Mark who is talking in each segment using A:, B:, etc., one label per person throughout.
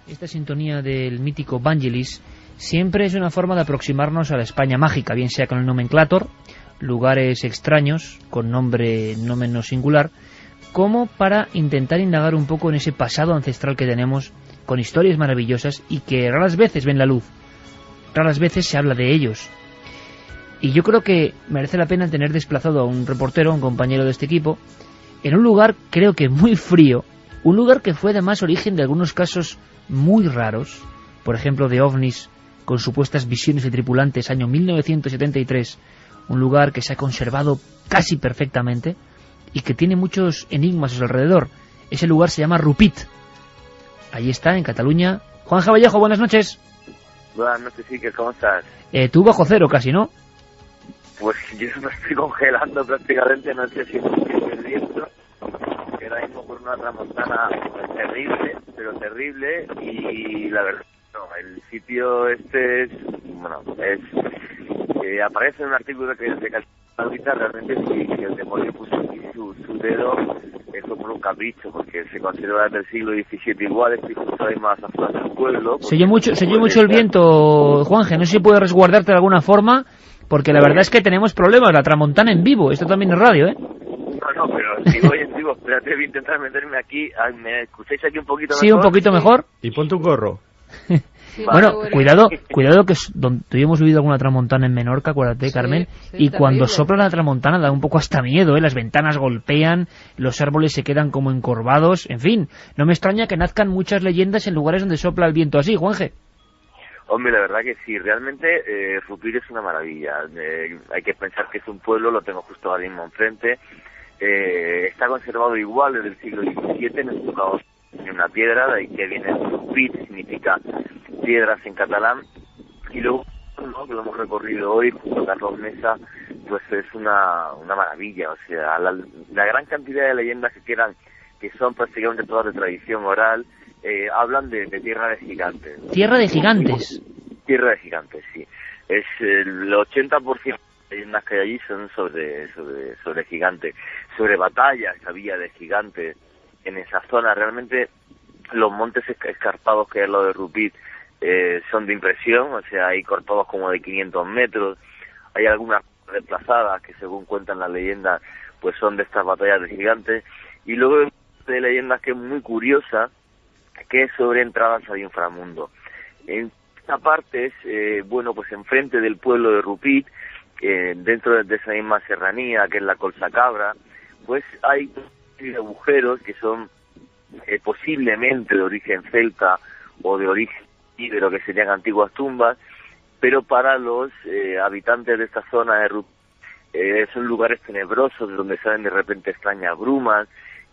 A: Esta sintonía del mítico Vangelis siempre es una forma de aproximarnos a la España mágica, bien sea con el nomenclator, lugares extraños, con nombre no menos singular, como para intentar indagar un poco en ese pasado ancestral que tenemos, con historias maravillosas y que raras veces ven la luz, raras veces se habla de ellos. Y yo creo que merece la pena tener desplazado a un reportero, un compañero de este equipo, en un lugar creo que muy frío, un lugar que fue además origen de algunos casos muy raros, por ejemplo de ovnis con supuestas visiones de tripulantes, año 1973, un lugar que se ha conservado casi perfectamente y que tiene muchos enigmas a su alrededor. Ese lugar se llama Rupit. Allí está, en Cataluña. Juan Vallejo, buenas noches.
B: Buenas noches, Iker, ¿cómo estás?
A: Tú bajo cero casi, ¿no?
B: Pues yo me estoy congelando prácticamente, no sé si es viento, que ahora mismo por una tramontana terrible, pero terrible, y la verdad, no, el sitio este es, bueno, aparece en un artículo de ahorita, realmente si el demonio puso aquí su dedo, eso por un capricho, porque se conserva desde el siglo XVII igual, estoy justo ahí más afuera del pueblo. Se oye
A: mucho el viento, Juanje, no sé si puedes resguardarte de alguna forma, porque la verdad es que tenemos problemas, la tramontana en vivo, esto también es radio, ¿eh?
B: No, pero si voy en vivo, espérate, voy a intentar meterme aquí. ¿Me escucháis aquí un poquito mejor?
A: Sí, un poquito mejor.
C: Y ponte un gorro.
A: Sí, bueno, cuidado que tú hemos vivido alguna tramontana en Menorca, acuérdate, sí, Carmen, sí, y cuando terrible. Sopla la tramontana da un poco hasta miedo, las ventanas golpean, los árboles se quedan como encorvados, en fin, no me extraña que nazcan muchas leyendas en lugares donde sopla el viento así, Juanje.
B: Hombre, la verdad que sí, realmente Rupit es una maravilla, hay que pensar que es un pueblo, lo tengo justo ahora mismo enfrente, está conservado igual desde el siglo XVII, no es tocado en una piedra, de ahí que viene Rupit, significa piedras en catalán, y luego, ¿no?, que lo hemos recorrido hoy junto a Carlos Mesa, pues es una maravilla, o sea, la gran cantidad de leyendas que quedan, que son prácticamente todas de tradición oral, hablan de tierra de gigantes.
A: ¿Tierra de gigantes?
B: Tierra de gigantes, sí. Es el 80% de leyendas que hay allí son sobre gigantes, sobre batallas que había de gigantes en esa zona. Realmente los montes escarpados que hay al lado de Rupit son de impresión, o sea, hay cortados como de 500 metros, hay algunas desplazadas que según cuentan las leyendas pues son de estas batallas de gigantes, y luego de leyendas que es muy curiosa, que es sobre entradas al inframundo. En esta parte es, bueno, pues enfrente del pueblo de Rupit, dentro de esa misma serranía que es la Colsacabra, pues hay agujeros que son posiblemente de origen celta o de origen íbero, que serían antiguas tumbas, pero para los habitantes de esta zona de Rupit son lugares tenebrosos donde salen de repente extrañas brumas,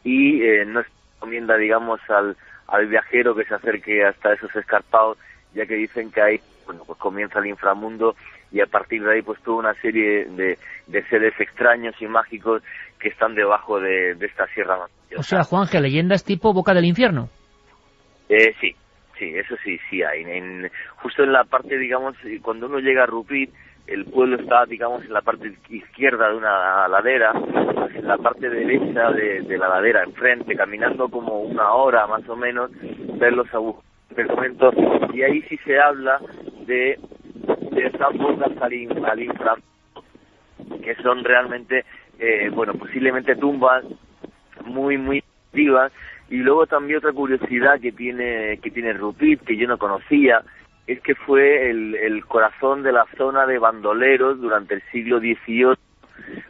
B: y no se recomienda, digamos, al viajero que se acerque hasta esos escarpados, ya que dicen que ahí, bueno, pues comienza el inframundo, y a partir de ahí pues toda una serie de seres extraños y mágicos que están debajo de esta sierra maravillosa.
A: O sea, Juanje, leyendas tipo Boca del Infierno.
B: Sí, eso sí hay. Justo en la parte, digamos, cuando uno llega a Rupit, el pueblo está, digamos, en la parte izquierda de una ladera, pues en la parte derecha de la ladera, enfrente, caminando como una hora más o menos, ver los agujeros que comento, y ahí sí se habla de estas bocas al inframundo, que son realmente, bueno, posiblemente tumbas muy, muy vivas. Y luego también otra curiosidad que tiene Rupit, que yo no conocía, es que fue el corazón de la zona de bandoleros durante el siglo XVIII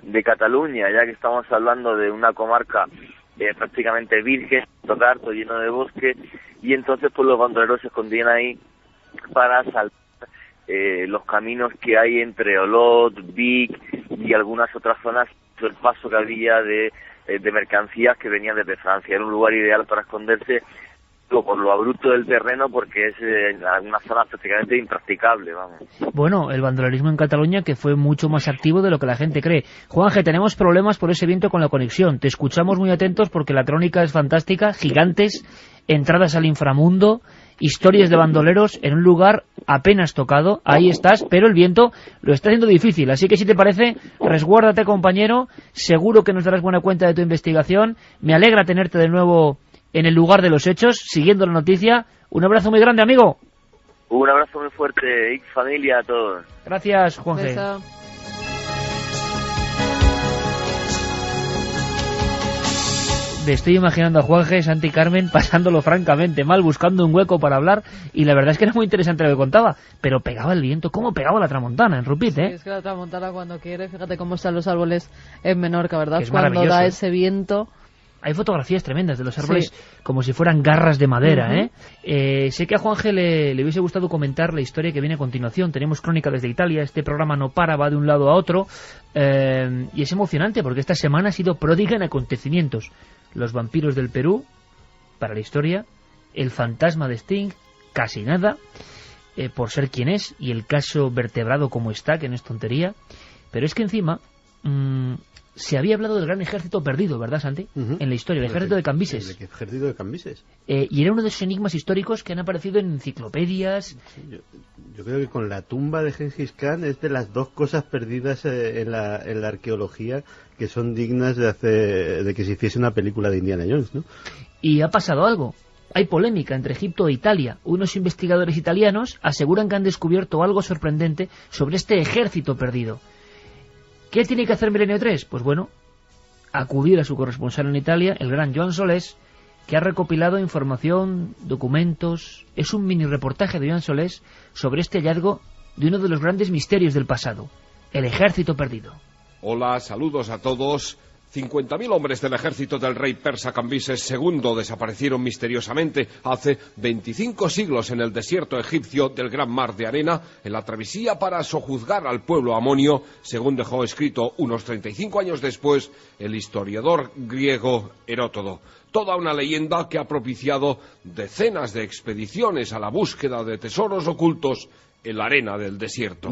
B: de Cataluña, ya que estamos hablando de una comarca prácticamente virgen, tocar, todo lleno de bosque, y entonces pues los bandoleros se escondían ahí para saltar los caminos que hay entre Olot, Vic y algunas otras zonas, el paso que había de mercancías que venían desde Francia. Era un lugar ideal para esconderse por lo abrupto del terreno, porque es una zona prácticamente impracticable, vamos.
A: Bueno, el bandolerismo en Cataluña, que fue mucho más activo de lo que la gente cree. Juanje, tenemos problemas por ese viento con la conexión. Te escuchamos muy atentos porque la crónica es fantástica. Gigantes, entradas al inframundo, historias de bandoleros en un lugar apenas tocado. Ahí estás, pero el viento lo está haciendo difícil. Así que si te parece, resguárdate, compañero. Seguro que nos darás buena cuenta de tu investigación. Me alegra tenerte de nuevo en el lugar de los hechos, siguiendo la noticia. Un abrazo muy grande, amigo.
B: Un abrazo muy fuerte, familia, a todos.
A: Gracias, Juanje.
C: Beso.
A: Me estoy imaginando a Juanje, Santi y Carmen pasándolo francamente mal, buscando un hueco para hablar, y la verdad es que era muy interesante lo que contaba, pero pegaba el viento, ¿cómo pegaba la tramontana en Rupit,
C: Sí, es que la tramontana cuando quiere, fíjate cómo están los árboles en Menorca, ¿verdad?
A: Que es
C: cuando
A: maravilloso.
C: da ese viento.
A: Hay fotografías tremendas de los árboles como si fueran garras de madera, Sé que a Juanje le hubiese gustado comentar la historia que viene a continuación. Tenemos Crónica desde Italia, este programa no para, va de un lado a otro, y es emocionante porque esta semana ha sido pródiga en acontecimientos. Los vampiros del Perú, para la historia, el fantasma de Sting, casi nada, por ser quien es, y el caso vertebrado como está, que no es tontería, pero es que encima... se había hablado del gran ejército perdido, ¿verdad, Santi? En la historia, el ejército de Cambises.
D: El ejército de Cambises.
A: Y era uno de esos enigmas históricos que han aparecido en enciclopedias.
D: Sí, yo creo que con la tumba de Gengis Khan es de las dos cosas perdidas en la arqueología que son dignas de que se hiciese una película de Indiana Jones, ¿no?
A: Y ha pasado algo. Hay polémica entre Egipto e Italia. Unos investigadores italianos aseguran que han descubierto algo sorprendente sobre este ejército perdido. ¿Qué tiene que hacer Milenio 3? Pues bueno, acudir a su corresponsal en Italia, el gran Joan Solés, que ha recopilado información, documentos. Es un mini reportaje de Joan Solés sobre este hallazgo de uno de los grandes misterios del pasado, el ejército perdido.
E: Hola, saludos a todos. 50.000 hombres del ejército del rey persa Cambises II desaparecieron misteriosamente hace 25 siglos en el desierto egipcio del Gran Mar de Arena, en la travesía para sojuzgar al pueblo amonio, según dejó escrito unos 35 años después el historiador griego Heródoto. Toda una leyenda que ha propiciado decenas de expediciones a la búsqueda de tesoros ocultos en la arena del desierto.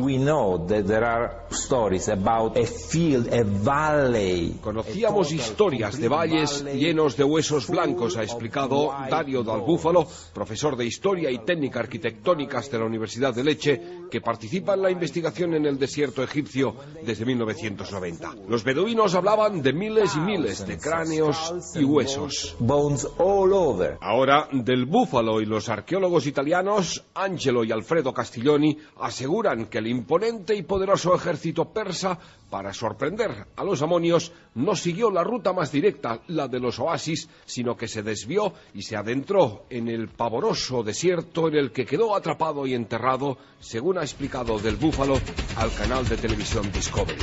E: Conocíamos historias de valles llenos de huesos blancos, ha explicado Dario Dal Búfalo, profesor de Historia y Técnica Arquitectónicas de la Universidad de Lecce, que participa en la investigación en el desierto egipcio desde 1990. Los beduinos hablaban de miles y miles de cráneos y huesos. Ahora, Del Búfalo y los arqueólogos italianos, Angelo y Alfredo Castiglioni, aseguran que el imponente y poderoso ejército persa, para sorprender a los amonios, no siguió la ruta más directa, la de los oasis, sino que se desvió y se adentró en el pavoroso desierto en el que quedó atrapado y enterrado, según ha explicado Del Búfalo al canal de televisión Discovery.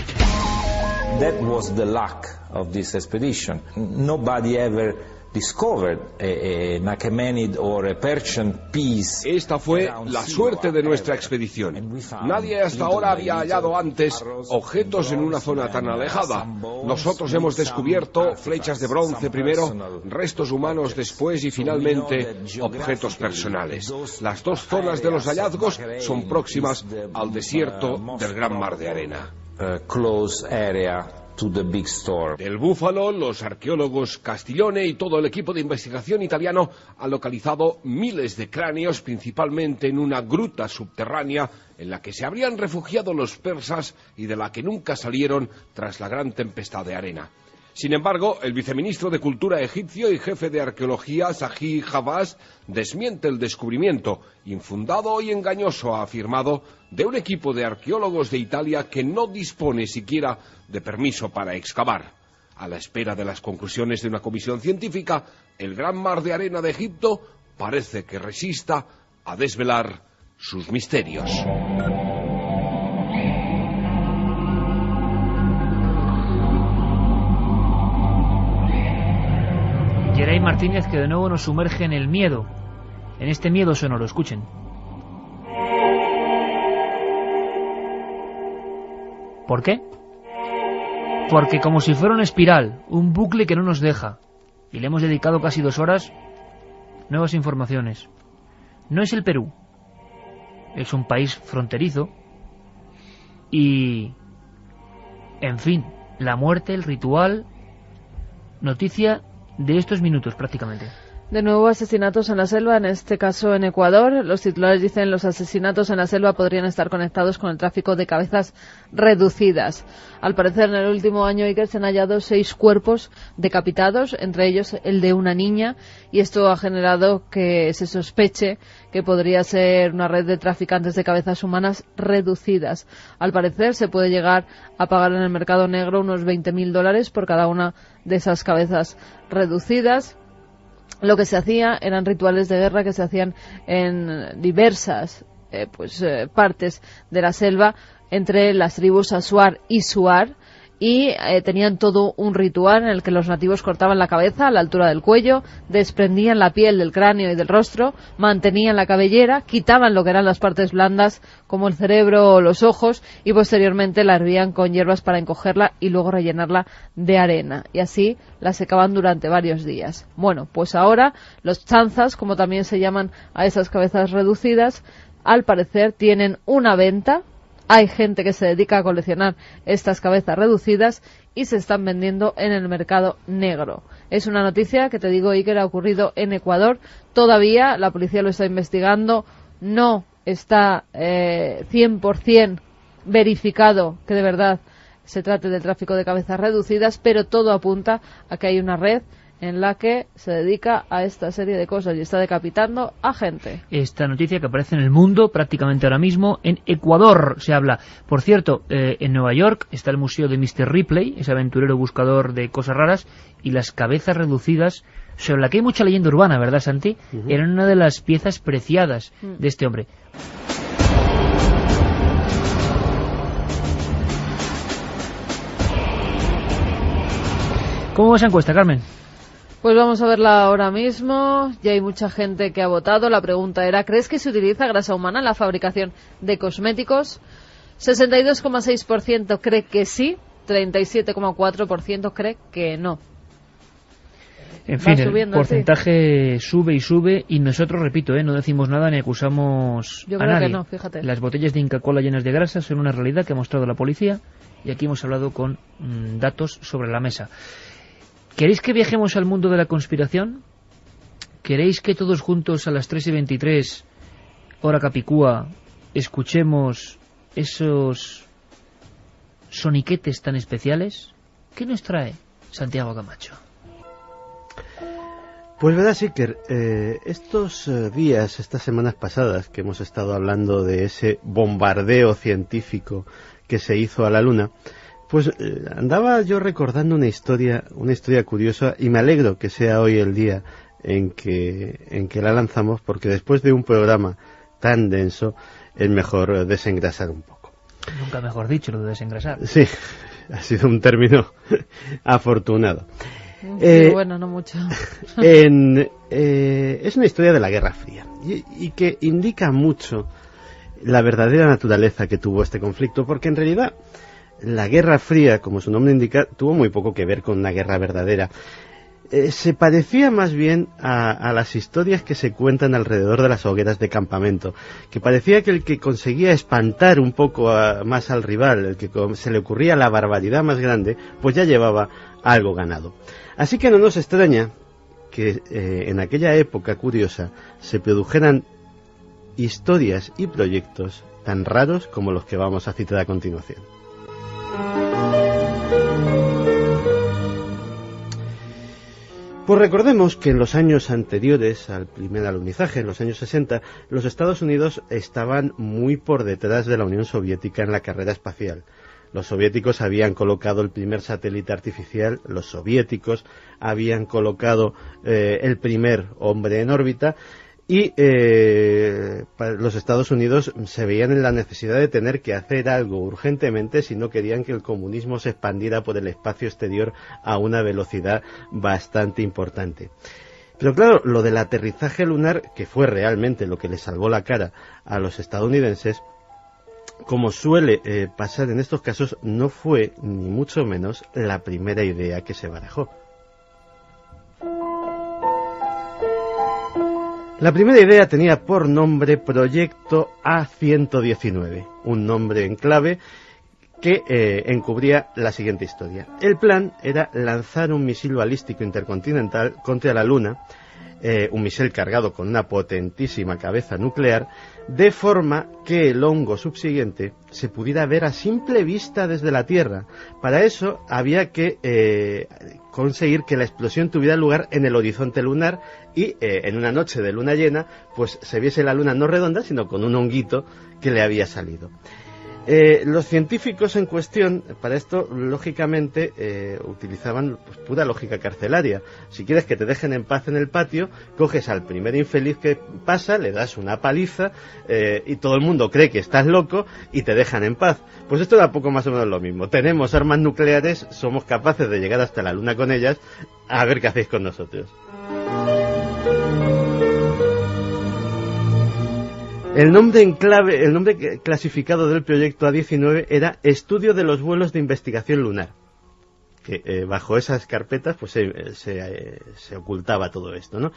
F: That was the luck of this expedition. Nobody ever discovered an Achaemenid or a Persian piece.
E: Esta fue la suerte de nuestra expedición. Nadie hasta ahora había hallado antes objetos en una zona tan alejada. Nosotros hemos descubierto flechas de bronce primero, restos humanos después y finalmente objetos personales. Las dos zonas de los hallazgos son próximas al desierto del Gran Mar de Arena.
F: Close area to the big storm.
E: Del Búfalo, los arqueólogos Castiglione y todo el equipo de investigación italiano han localizado miles de cráneos, principalmente en una gruta subterránea en la que se habrían refugiado los persas y de la que nunca salieron tras la gran tempestad de arena. Sin embargo, el viceministro de Cultura egipcio y jefe de arqueología, Zahi Hawass, desmiente el descubrimiento, infundado y engañoso, ha afirmado, de un equipo de arqueólogos de Italia que no dispone siquiera de permiso para excavar. A la espera de las conclusiones de una comisión científica, el Gran Mar de Arena de Egipto parece que resista a desvelar sus misterios.
A: Geray Martínez, que de nuevo nos sumerge en el miedo, en este miedo sonoro. Escuchen. ¿Por qué? Porque como si fuera una espiral, un bucle que no nos deja, y le hemos dedicado casi 2 horas, nuevas informaciones. No es el Perú, es un país fronterizo, y, en fin, la muerte, el ritual, noticia de estos minutos prácticamente.
C: De nuevo asesinatos en la selva, en este caso en Ecuador. Los titulares dicen los asesinatos en la selva podrían estar conectados con el tráfico de cabezas reducidas. Al parecer, en el último año, Iker, se han hallado 6 cuerpos decapitados, entre ellos el de una niña, y esto ha generado que se sospeche que podría ser una red de traficantes de cabezas humanas reducidas. Al parecer, se puede llegar a pagar en el mercado negro unos $20.000 por cada una de esas cabezas reducidas. Lo que se hacía eran rituales de guerra que se hacían en diversas partes de la selva entre las tribus Asuar y Suar, y tenían todo un ritual en el que los nativos cortaban la cabeza a la altura del cuello, desprendían la piel del cráneo y del rostro, mantenían la cabellera, quitaban lo que eran las partes blandas como el cerebro o los ojos, y posteriormente la hervían con hierbas para encogerla y luego rellenarla de arena, y así la secaban durante varios días. Bueno, pues ahora los chanzas, como también se llaman a esas cabezas reducidas, al parecer tienen una venta. Hay gente que se dedica a coleccionar estas cabezas reducidas y se están vendiendo en el mercado negro. Es una noticia que, te digo, Iker, ha ocurrido en Ecuador. Todavía la policía lo está investigando. No está 100% verificado que de verdad se trate del tráfico de cabezas reducidas, pero todo apunta a que hay una red en la que se dedica a esta serie de cosas y está decapitando a gente.
A: Esta noticia que aparece en El Mundo prácticamente ahora mismo. En Ecuador se habla. Por cierto, en Nueva York está el museo de Mr. Ripley, ese aventurero buscador de cosas raras, y las cabezas reducidas, sobre la que hay mucha leyenda urbana, ¿verdad, Santi? Eran una de las piezas preciadas de este hombre. ¿Cómo va esa encuesta, Carmen?
C: Pues vamos a verla ahora mismo. Ya hay mucha gente que ha votado. La pregunta era, ¿crees que se utiliza grasa humana en la fabricación de cosméticos? 62,6% cree que sí, 37,4% cree que no.
A: En fin, el porcentaje sube y sube, y nosotros, repito, no decimos nada ni acusamos
C: Yo
A: a
C: creo
A: nadie.
C: que no, fíjate.
A: Las botellas de Inca Kola llenas de grasa son una realidad que ha mostrado la policía, y aquí hemos hablado con datos sobre la mesa. ¿Queréis que viajemos al mundo de la conspiración? ¿Queréis que todos juntos a las 3:23, hora Capicúa, escuchemos esos soniquetes tan especiales? ¿Qué nos trae Santiago Camacho?
D: Pues verás, Iker, estos días, estas semanas pasadas que hemos estado hablando de ese bombardeo científico que se hizo a la Luna, pues andaba yo recordando una historia curiosa, y me alegro que sea hoy el día en que la lanzamos, porque después de un programa tan denso es mejor desengrasar un poco.
A: Nunca mejor dicho lo de desengrasar.
D: Sí, ha sido un término afortunado.
C: Bueno, no mucho.
D: Es una historia de la Guerra Fría y que indica mucho la verdadera naturaleza que tuvo este conflicto, porque en realidad la Guerra Fría, como su nombre indica, tuvo muy poco que ver con una guerra verdadera. Se parecía más bien a las historias que se cuentan alrededor de las hogueras de campamento, que parecía que el que conseguía espantar un poco más al rival, el que se le ocurría la barbaridad más grande, pues ya llevaba algo ganado. Así que no nos extraña que en aquella época curiosa se produjeran historias y proyectos tan raros como los que vamos a citar a continuación. Pues recordemos que en los años anteriores al primer alunizaje, en los años 60, los Estados Unidos estaban muy por detrás de la Unión Soviética en la carrera espacial. Los soviéticos habían colocado el primer satélite artificial, los soviéticos habían colocado el primer hombre en órbita, y para los Estados Unidos se veían en la necesidad de tener que hacer algo urgentemente si no querían que el comunismo se expandiera por el espacio exterior a una velocidad bastante importante. Pero claro, lo del aterrizaje lunar, que fue realmente lo que le salvó la cara a los estadounidenses, como suele pasar en estos casos, no fue ni mucho menos la primera idea que se barajó. La primera idea tenía por nombre Proyecto A-119, un nombre en clave que encubría la siguiente historia. El plan era lanzar un misil balístico intercontinental contra la Luna un misil cargado con una potentísima cabeza nuclear, de forma que el hongo subsiguiente se pudiera ver a simple vista desde la Tierra. Para eso había que conseguir que la explosión tuviera lugar en el horizonte lunar y en una noche de luna llena pues se viese la luna no redonda sino con un honguito que le había salido. Los científicos en cuestión, para esto, lógicamente, utilizaban pues, pura lógica carcelaria. Si quieres que te dejen en paz en el patio, coges al primer infeliz que pasa, le das una paliza, y todo el mundo cree que estás loco y te dejan en paz. Pues esto era poco más o menos lo mismo. Tenemos armas nucleares, somos capaces de llegar hasta la luna con ellas, a ver qué hacéis con nosotros. El nombre clasificado del proyecto A-19 era Estudio de los vuelos de investigación lunar, que bajo esas carpetas pues se ocultaba todo esto, ¿no?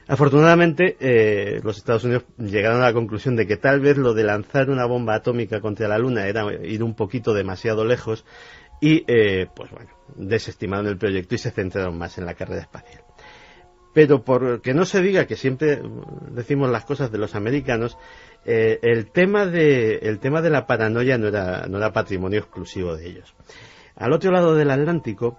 D: Afortunadamente los Estados Unidos llegaron a la conclusión de que tal vez lo de lanzar una bomba atómica contra la luna era ir un poquito demasiado lejos y pues bueno, desestimaron el proyecto y se centraron más en la carrera espacial. Pero porque no se diga que siempre decimos las cosas de los americanos, el tema de la paranoia no era patrimonio exclusivo de ellos. Al otro lado del Atlántico,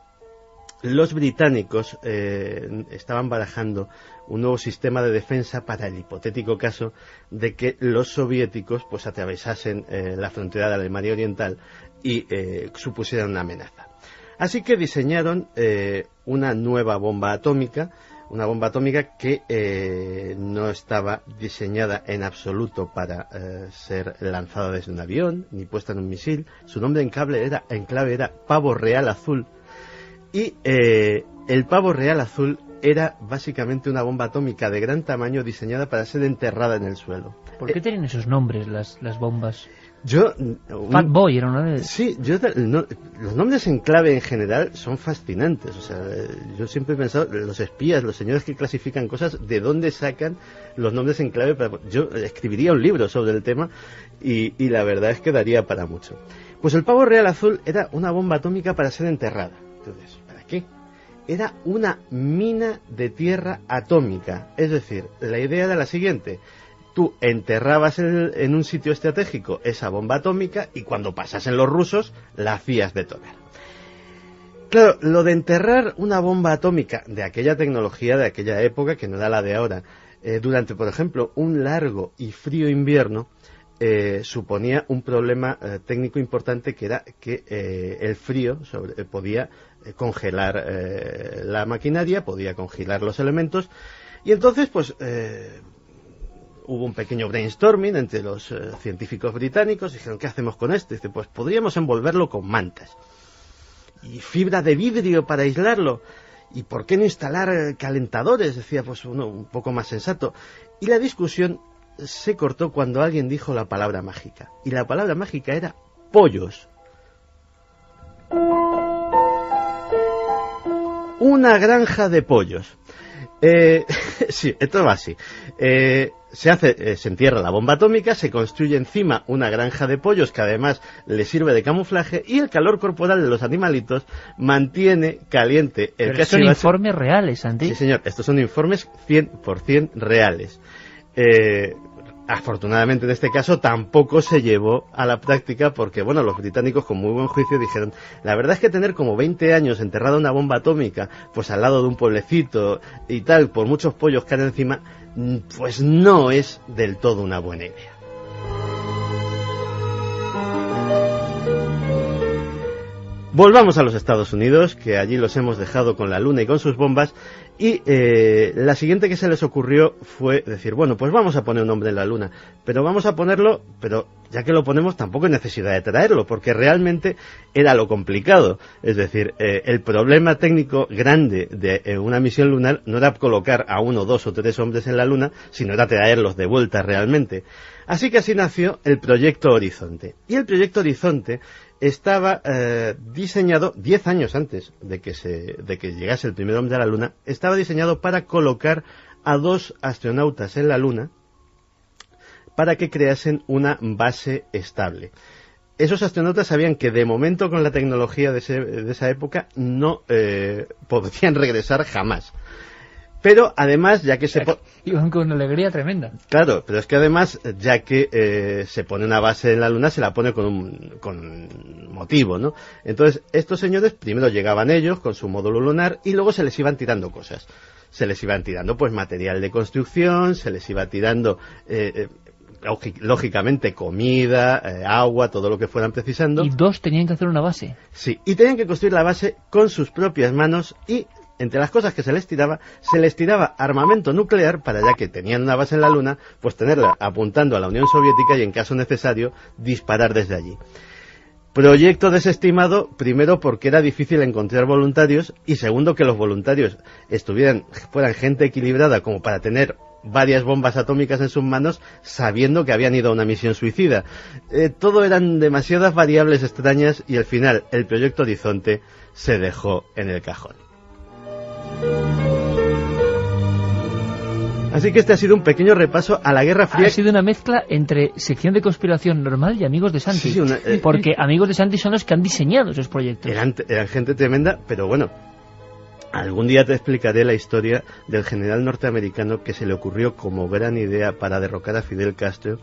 D: los británicos estaban barajando un nuevo sistema de defensa para el hipotético caso de que los soviéticos pues atravesasen la frontera de Alemania Oriental y supusieran una amenaza. Así que diseñaron una nueva bomba atómica que no estaba diseñada en absoluto para ser lanzada desde un avión, ni puesta en un misil. Su nombre en clave era Pavo Real Azul. Y el Pavo Real Azul era básicamente una bomba atómica de gran tamaño diseñada para ser enterrada en el suelo.
A: ¿Por qué tienen esos nombres las bombas?
D: Fat
A: Boy era una de ellas.
D: Sí, los nombres en clave en general son fascinantes. O sea, yo siempre he pensado, los espías, los señores que clasifican cosas, ¿de dónde sacan los nombres en clave? Yo escribiría un libro sobre el tema y la verdad es que daría para mucho. Pues el Pavo Real Azul era una bomba atómica para ser enterrada. Entonces, ¿para qué? Era una mina de tierra atómica. Es decir, la idea era la siguiente: tú enterrabas en un sitio estratégico esa bomba atómica y cuando pasasen los rusos la hacías detonar. Claro, lo de enterrar una bomba atómica de aquella tecnología, de aquella época, que no era la de ahora, durante, por ejemplo, un largo y frío invierno, suponía un problema técnico importante, que era que el frío podía congelar la maquinaria, podía congelar los elementos, y entonces pues hubo un pequeño brainstorming entre los científicos británicos. Dijeron, ¿qué hacemos con esto? Dice, pues podríamos envolverlo con mantas y fibra de vidrio para aislarlo. ¿Y por qué no instalar calentadores? Decía, pues uno un poco más sensato. Y la discusión se cortó cuando alguien dijo la palabra mágica. Y la palabra mágica era pollos. Una granja de pollos. Sí, esto va así. Se entierra la bomba atómica, se construye encima una granja de pollos que además le sirve de camuflaje, y el calor corporal de los animalitos mantiene caliente el
A: Pero son informes reales, Santi.
D: Sí, señor, estos son informes 100% reales. Afortunadamente en este caso tampoco se llevó a la práctica porque, bueno, los británicos con muy buen juicio dijeron, la verdad es que tener como 20 años enterrada una bomba atómica pues al lado de un pueblecito y tal, por muchos pollos que hay encima, pues no es del todo una buena idea. Volvamos a los Estados Unidos, que allí los hemos dejado con la Luna y con sus bombas, y la siguiente que se les ocurrió fue decir, bueno, pues vamos a poner un hombre en la Luna, pero vamos a ponerlo, pero ya que lo ponemos tampoco hay necesidad de traerlo, porque realmente era lo complicado. Es decir, el problema técnico grande de una misión lunar no era colocar a 1, 2 o 3 hombres en la Luna, sino era traerlos de vuelta realmente. Así que así nació el Proyecto Horizonte. Y el Proyecto Horizonte estaba diseñado 10 años antes de que llegase el primer hombre a la Luna. Estaba diseñado para colocar a 2 astronautas en la Luna para que creasen una base estable. Esos astronautas sabían que de momento con la tecnología de esa época no podrían regresar jamás. Pero además, ya que
A: iban con una alegría tremenda.
D: Claro, pero es que además, ya que se pone una base en la Luna, se la pone con un motivo, ¿no? Entonces, estos señores primero llegaban ellos con su módulo lunar y luego se les iban tirando cosas. Se les iban tirando pues material de construcción, se les iba tirando lógicamente comida, agua, todo lo que fueran precisando.
A: Y dos tenían que hacer una base.
D: Sí, y tenían que construir la base con sus propias manos y entre las cosas que se les tiraba armamento nuclear para, ya que tenían una base en la Luna, pues tenerla apuntando a la Unión Soviética y en caso necesario disparar desde allí. Proyecto desestimado, primero porque era difícil encontrar voluntarios y segundo que los voluntarios fueran gente equilibrada como para tener varias bombas atómicas en sus manos sabiendo que habían ido a una misión suicida. Todo eran demasiadas variables extrañas y al final el proyecto Horizonte se dejó en el cajón. Así que este ha sido un pequeño repaso a la Guerra Fría.
A: Ha sido una mezcla entre sección de conspiración normal y Amigos de Santi. Sí, porque Amigos de Santi son los que han diseñado esos proyectos.
D: Eran gente tremenda, pero bueno, algún día te explicaré la historia del general norteamericano que se le ocurrió como gran idea para derrocar a Fidel Castro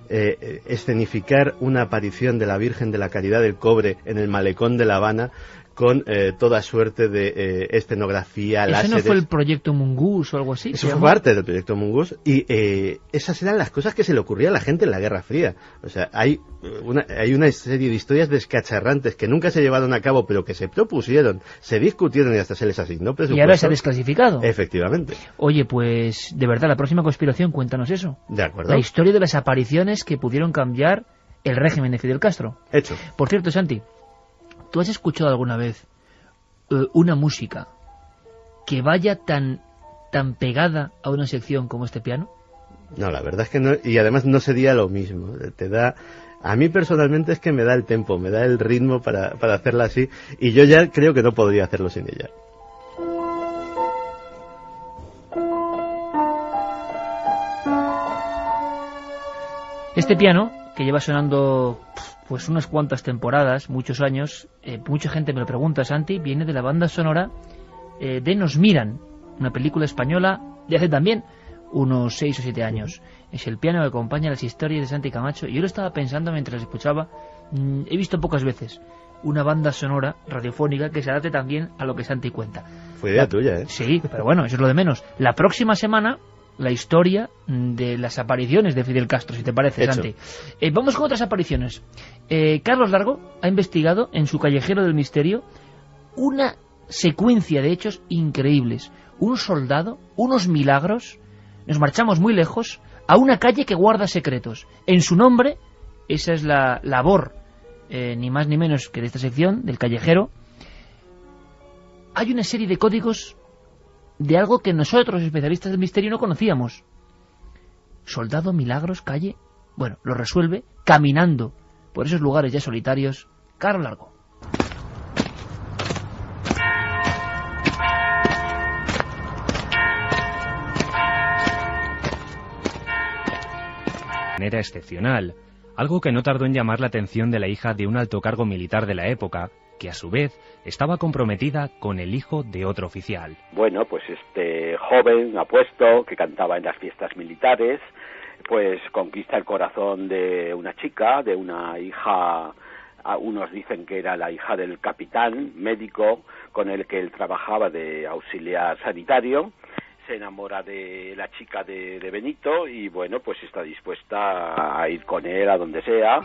D: escenificar una aparición de la Virgen de la Caridad del Cobre en el malecón de La Habana con toda suerte de escenografía, láseres.
A: ¿Eso no fue el proyecto Mungus o algo así?
D: Eso fue parte del proyecto Mungus y esas eran las cosas que se le ocurría a la gente en la Guerra Fría. O sea, hay una serie de historias descacharrantes que nunca se llevaron a cabo, pero que se propusieron, se discutieron y hasta se les asignó presupuesto.
A: Y ahora se ha desclasificado.
D: Efectivamente.
A: Oye, pues de verdad, la próxima conspiración, cuéntanos eso.
D: De acuerdo.
A: La historia de las apariciones que pudieron cambiar el régimen de Fidel Castro.
D: Hecho.
A: Por cierto, Santi, ¿tú has escuchado alguna vez una música que vaya tan pegada a una sección como este piano?
D: No, la verdad es que no, y además no sería lo mismo. A mí personalmente es que me da el tempo, me da el ritmo para hacerla así, y yo ya creo que no podría hacerlo sin ella.
A: Este piano, que lleva sonando pues unas cuantas temporadas, muchos años, mucha gente me lo pregunta, Santi, viene de la banda sonora de Nos Miran, una película española de hace también unos 6 o 7 años. Es el piano que acompaña las historias de Santi Camacho, y yo lo estaba pensando mientras escuchaba. He visto pocas veces una banda sonora radiofónica que se adapte también a lo que Santi cuenta.
D: Fue idea tuya, ¿eh?
A: Sí, pero bueno, eso es lo de menos. La próxima semana, la historia de las apariciones de Fidel Castro, si te parece,
D: Hecho.
A: Santi. Vamos con otras apariciones. Carlos Largo ha investigado en su Callejero del Misterio una secuencia de hechos increíbles. Un soldado, unos milagros. Nos marchamos muy lejos a una calle que guarda secretos. En su nombre, esa es la labor, ni más ni menos que de esta sección, del Callejero. Hay una serie de códigos de algo que nosotros, especialistas del misterio, no conocíamos. Soldado, milagros, calle. Bueno, lo resuelve caminando por esos lugares ya solitarios Carlos Largo.
G: De manera excepcional, algo que no tardó en llamar la atención de la hija de un alto cargo militar de la época, que a su vez estaba comprometida con el hijo de otro oficial.
H: Bueno, pues este joven apuesto que cantaba en las fiestas militares, pues conquista el corazón de una chica, de una hija, unos dicen que era la hija del capitán médico con el que él trabajaba de auxiliar sanitario. Se enamora de la chica de Benito y bueno, pues está dispuesta a ir con él a donde sea.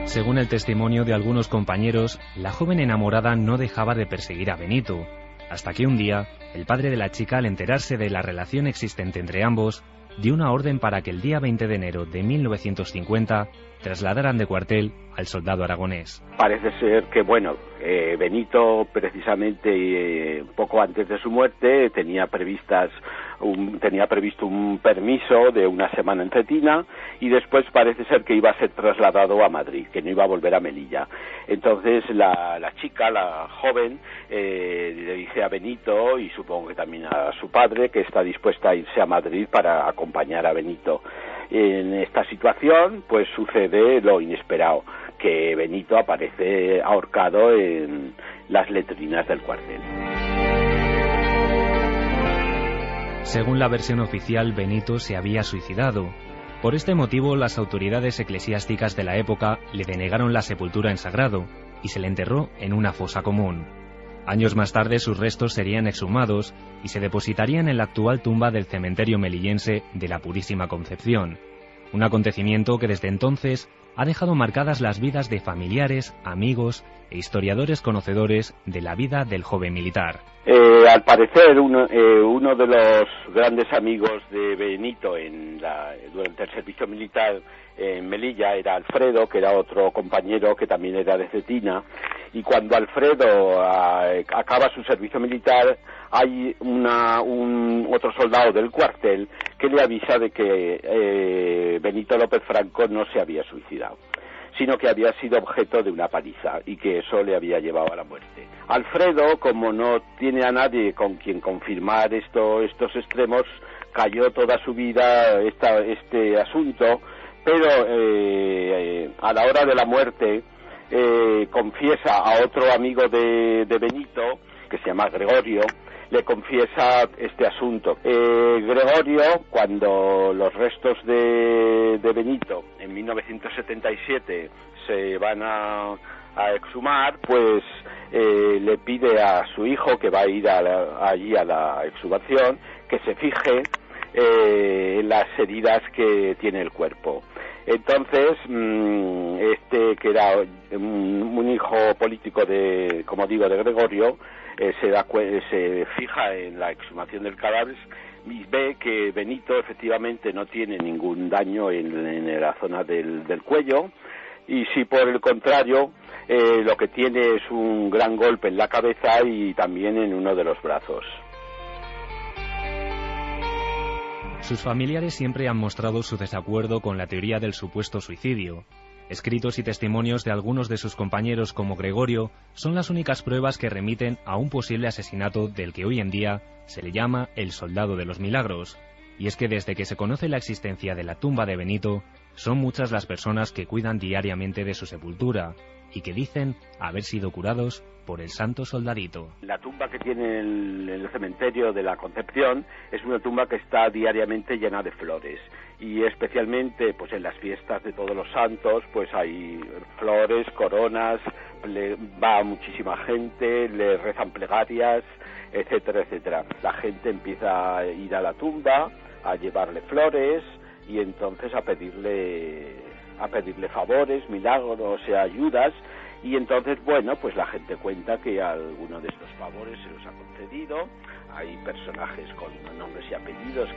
G: Según el testimonio de algunos compañeros, la joven enamorada no dejaba de perseguir a Benito, hasta que un día, el padre de la chica, al enterarse de la relación existente entre ambos, dio una orden para que el día 20 de enero de 1950 trasladaran de cuartel al soldado aragonés.
H: Parece ser que, bueno, Benito, precisamente poco antes de su muerte, tenía previsto un permiso de una semana en Cetina y después parece ser que iba a ser trasladado a Madrid, que no iba a volver a Melilla. Entonces la chica, la joven, le dice a Benito y supongo que también a su padre que está dispuesta a irse a Madrid para acompañar a Benito. En esta situación pues sucede lo inesperado, que Benito aparece ahorcado en las letrinas del cuartel.
G: Según la versión oficial, Benito se había suicidado. Por este motivo, las autoridades eclesiásticas de la época le denegaron la sepultura en sagrado y se le enterró en una fosa común. Años más tarde, sus restos serían exhumados y se depositarían en la actual tumba del cementerio melillense de la Purísima Concepción. Un acontecimiento que desde entonces ha dejado marcadas las vidas de familiares, amigos e historiadores conocedores de la vida del joven militar.
H: Al parecer, uno de los grandes amigos de Benito durante el servicio militar en Melilla era Alfredo, que era otro compañero que también era de Cetina, y cuando Alfredo acaba su servicio militar, hay otro soldado del cuartel que le avisa de que Benito López Franco no se había suicidado, sino que había sido objeto de una paliza y que eso le había llevado a la muerte. Alfredo, como no tiene a nadie con quien confirmar estos extremos, cayó toda su vida este asunto, pero a la hora de la muerte confiesa a otro amigo de Benito, que se llama Gregorio, le confiesa este asunto. Gregorio, cuando los restos de Benito en 1977 se van a exhumar, pues le pide a su hijo, que va a ir allí a la exhumación, que se fije en las heridas que tiene el cuerpo. Entonces, que era un hijo político de Gregorio, se fija en la exhumación del cadáver y ve que Benito efectivamente no tiene ningún daño en la zona del cuello, y si por el contrario lo que tiene es un gran golpe en la cabeza y también en uno de los brazos.
G: Sus familiares siempre han mostrado su desacuerdo con la teoría del supuesto suicidio. Escritos y testimonios de algunos de sus compañeros como Gregorio son las únicas pruebas que remiten a un posible asesinato del que hoy en día se le llama el Soldado de los Milagros. Y es que desde que se conoce la existencia de la tumba de Benito, son muchas las personas que cuidan diariamente de su sepultura y que dicen haber sido curados por el Santo Soldadito.
H: La tumba que tiene el cementerio de la Concepción es una tumba que está diariamente llena de flores, y especialmente pues en las fiestas de Todos los Santos pues hay flores, coronas, va muchísima gente, le rezan plegarias, etcétera, etcétera. La gente empieza a ir a la tumba, a llevarle flores y entonces a pedirle favores, milagros y ayudas. Y entonces, bueno, pues la gente cuenta que alguno de estos favores se los ha concedido. Hay personajes con nombres y apellidos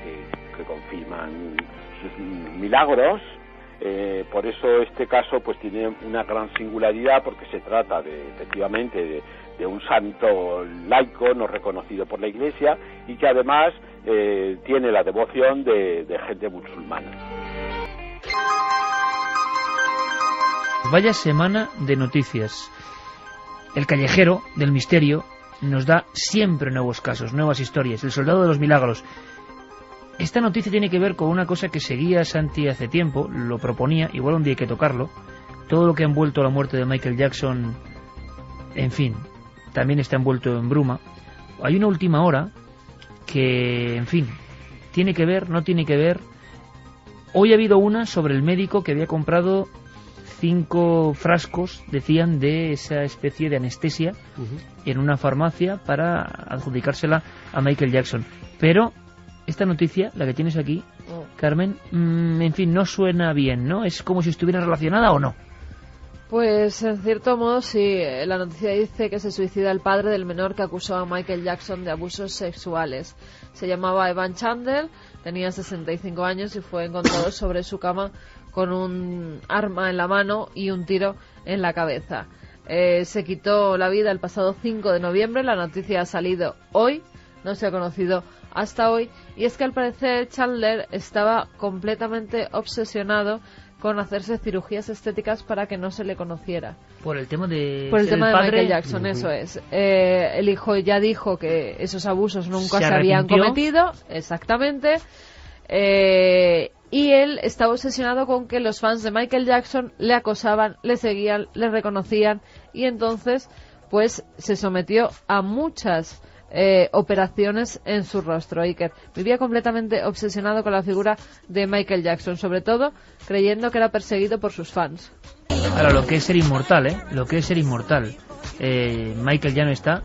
H: que confirman sus milagros. Por eso este caso pues tiene una gran singularidad, porque se trata efectivamente de un santo laico no reconocido por la Iglesia, y que además tiene la devoción de gente musulmana.
A: Vaya semana de noticias. El callejero del misterio nos da siempre nuevos casos, nuevas historias. El Soldado de los Milagros. Esta noticia tiene que ver con una cosa que seguía Santi hace tiempo, lo proponía, igual un día hay que tocarlo. Todo lo que ha envuelto la muerte de Michael Jackson, en fin, también está envuelto en bruma. Hay una última hora que, en fin, tiene que ver, no tiene que ver. Hoy ha habido una sobre el médico que había comprado 5 frascos, decían, de esa especie de anestesia en una farmacia para adjudicársela a Michael Jackson. Pero esta noticia, la que tienes aquí, Carmen, en fin, no suena bien, ¿no? Es como si estuviera relacionada, ¿o no?
C: Pues en cierto modo sí. La noticia dice que se suicida el padre del menor que acusó a Michael Jackson de abusos sexuales. Se llamaba Evan Chandler, tenía 65 años y fue encontrado sobre su cama con un arma en la mano y un tiro en la cabeza. Se quitó la vida el pasado 5 de noviembre, la noticia ha salido hoy, no se ha conocido hasta hoy, y es que al parecer Chandler estaba completamente obsesionado con hacerse cirugías estéticas para que no se le conociera.
A: Por el tema de
C: Michael Jackson, eso es. El hijo ya dijo que esos abusos nunca se habían cometido, exactamente. Y él estaba obsesionado con que los fans de Michael Jackson le acosaban, le seguían, le reconocían, y entonces pues se sometió a muchas operaciones en su rostro. Iker vivía completamente obsesionado con la figura de Michael Jackson, sobre todo creyendo que era perseguido por sus fans.
A: Ahora, lo que es ser inmortal, lo que es ser inmortal. Michael ya no está,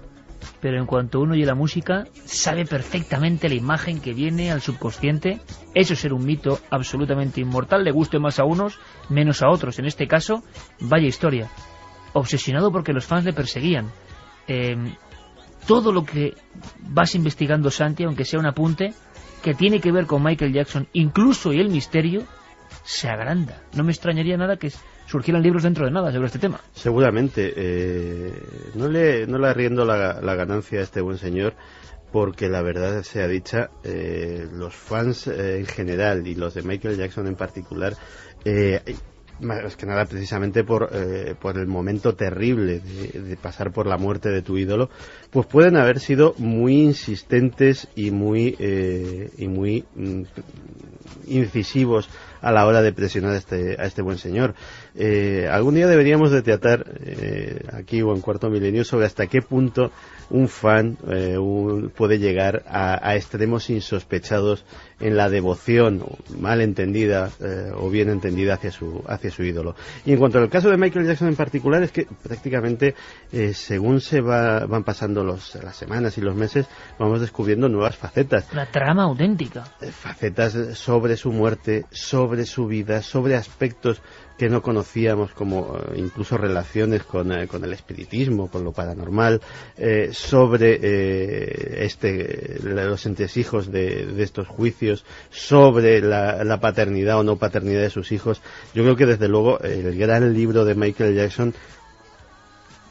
A: pero en cuanto uno oye la música, sabe perfectamente la imagen que viene al subconsciente. Eso es ser un mito absolutamente inmortal, le guste más a unos, menos a otros. En este caso, vaya historia. Obsesionado porque los fans le perseguían. Todo lo que vas investigando, Santi, aunque sea un apunte, que tiene que ver con Michael Jackson, incluso y el misterio, se agranda. No me extrañaría nada que surgieran libros dentro de nada sobre este tema.
D: Seguramente. No le arriendo la ganancia a este buen señor, porque la verdad sea dicha, los fans en general y los de Michael Jackson en particular, más que nada precisamente por el momento terrible de pasar por la muerte de tu ídolo, pues pueden haber sido muy insistentes y muy incisivos a la hora de presionar a este buen señor. Algún día deberíamos de tratar aquí o en Cuarto Milenio sobre hasta qué punto un fan puede llegar a extremos insospechados en la devoción mal entendida o bien entendida hacia su ídolo. Y en cuanto al caso de Michael Jackson en particular, es que prácticamente según van pasando las semanas y los meses, vamos descubriendo nuevas facetas.
A: La trama auténtica.
D: Facetas sobre su muerte, sobre su vida, sobre aspectos que no conocíamos, como incluso relaciones con el espiritismo, con lo paranormal, sobre los entresijos de estos juicios, sobre la paternidad o no paternidad de sus hijos. Yo creo que desde luego el gran libro de Michael Jackson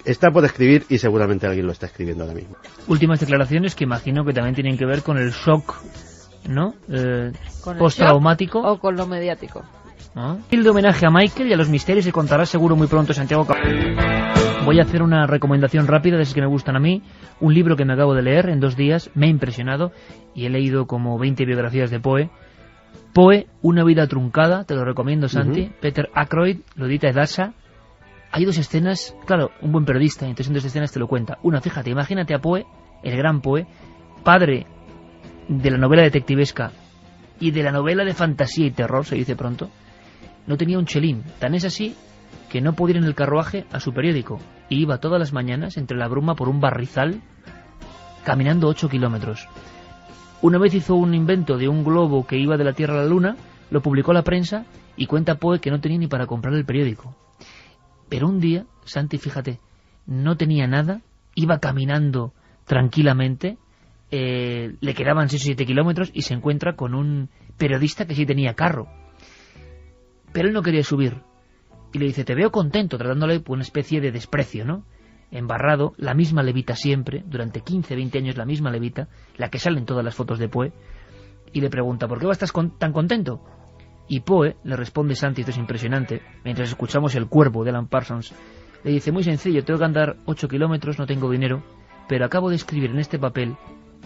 D: está por escribir y seguramente alguien lo está escribiendo ahora mismo.
A: Últimas declaraciones que imagino que también tienen que ver con el shock, ¿no? Postraumático.
C: O con lo mediático.
A: El de homenaje a Michael y a los misterios se contará seguro muy pronto, Santiago. Voy a hacer una recomendación rápida de esas que me gustan a mí. Un libro que me acabo de leer en 2 días, me ha impresionado, y he leído como 20 biografías de Poe. Poe, una vida truncada, te lo recomiendo, Santi. Peter Ackroyd, lo edita Edasa. Hay 2 escenas, claro, un buen periodista, entonces en 2 escenas te lo cuenta. Una, fíjate, imagínate a Poe, el gran Poe, padre de la novela detectivesca y de la novela de fantasía y terror, se dice pronto. No tenía un chelín, tan es así que no podía ir en el carruaje a su periódico y iba todas las mañanas entre la bruma por un barrizal caminando 8 kilómetros. Una vez hizo un invento de un globo que iba de la Tierra a la Luna, lo publicó la prensa y cuenta Poe que no tenía ni para comprar el periódico. Pero un día, Santi, fíjate, no tenía nada, iba caminando tranquilamente, le quedaban 6 o 7 kilómetros y se encuentra con un periodista que sí tenía carro. Pero él no quería subir. Y le dice, te veo contento, tratándole por una especie de desprecio, ¿no? Embarrado, la misma levita siempre, durante 15, 20 años la misma levita, la que sale en todas las fotos de Poe, y le pregunta, ¿por qué estás tan contento? Y Poe le responde, Santi, esto es impresionante, mientras escuchamos El Cuervo de Alan Parsons, le dice, muy sencillo, tengo que andar 8 kilómetros, no tengo dinero, pero acabo de escribir en este papel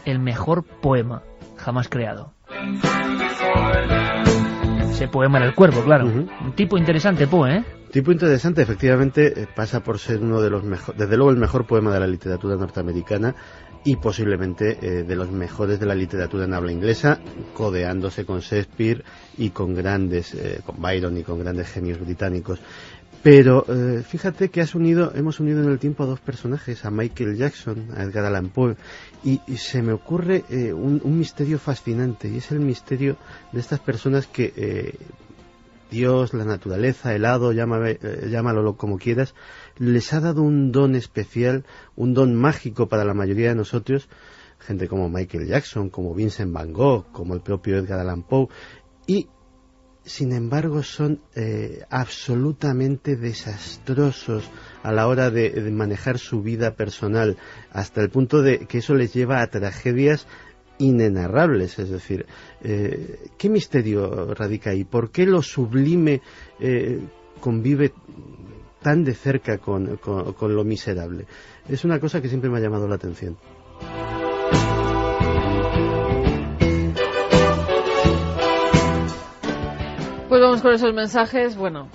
A: el mejor poema jamás creado. Ese poema era El Cuervo, claro. Un tipo interesante, Poe, ¿eh?
D: Tipo interesante, efectivamente, pasa por ser uno de los mejores, desde luego el mejor poema de la literatura norteamericana y posiblemente de los mejores de la literatura en habla inglesa, codeándose con Shakespeare y con con Byron y con grandes genios británicos. Pero fíjate que hemos unido en el tiempo a 2 personajes, a Michael Jackson, a Edgar Allan Poe, y se me ocurre un misterio fascinante, y es el misterio de estas personas que Dios, la naturaleza, el hado, llámalo como quieras, les ha dado un don especial, un don mágico para la mayoría de nosotros, gente como Michael Jackson, como Vincent Van Gogh, como el propio Edgar Allan Poe, y sin embargo son absolutamente desastrosos a la hora de manejar su vida personal, hasta el punto de que eso les lleva a tragedias inenarrables. Es decir, ¿qué misterio radica ahí? ¿Por qué lo sublime convive tan de cerca con lo miserable? Es una cosa que siempre me ha llamado la atención.
C: Pues vamos con esos mensajes. Bueno,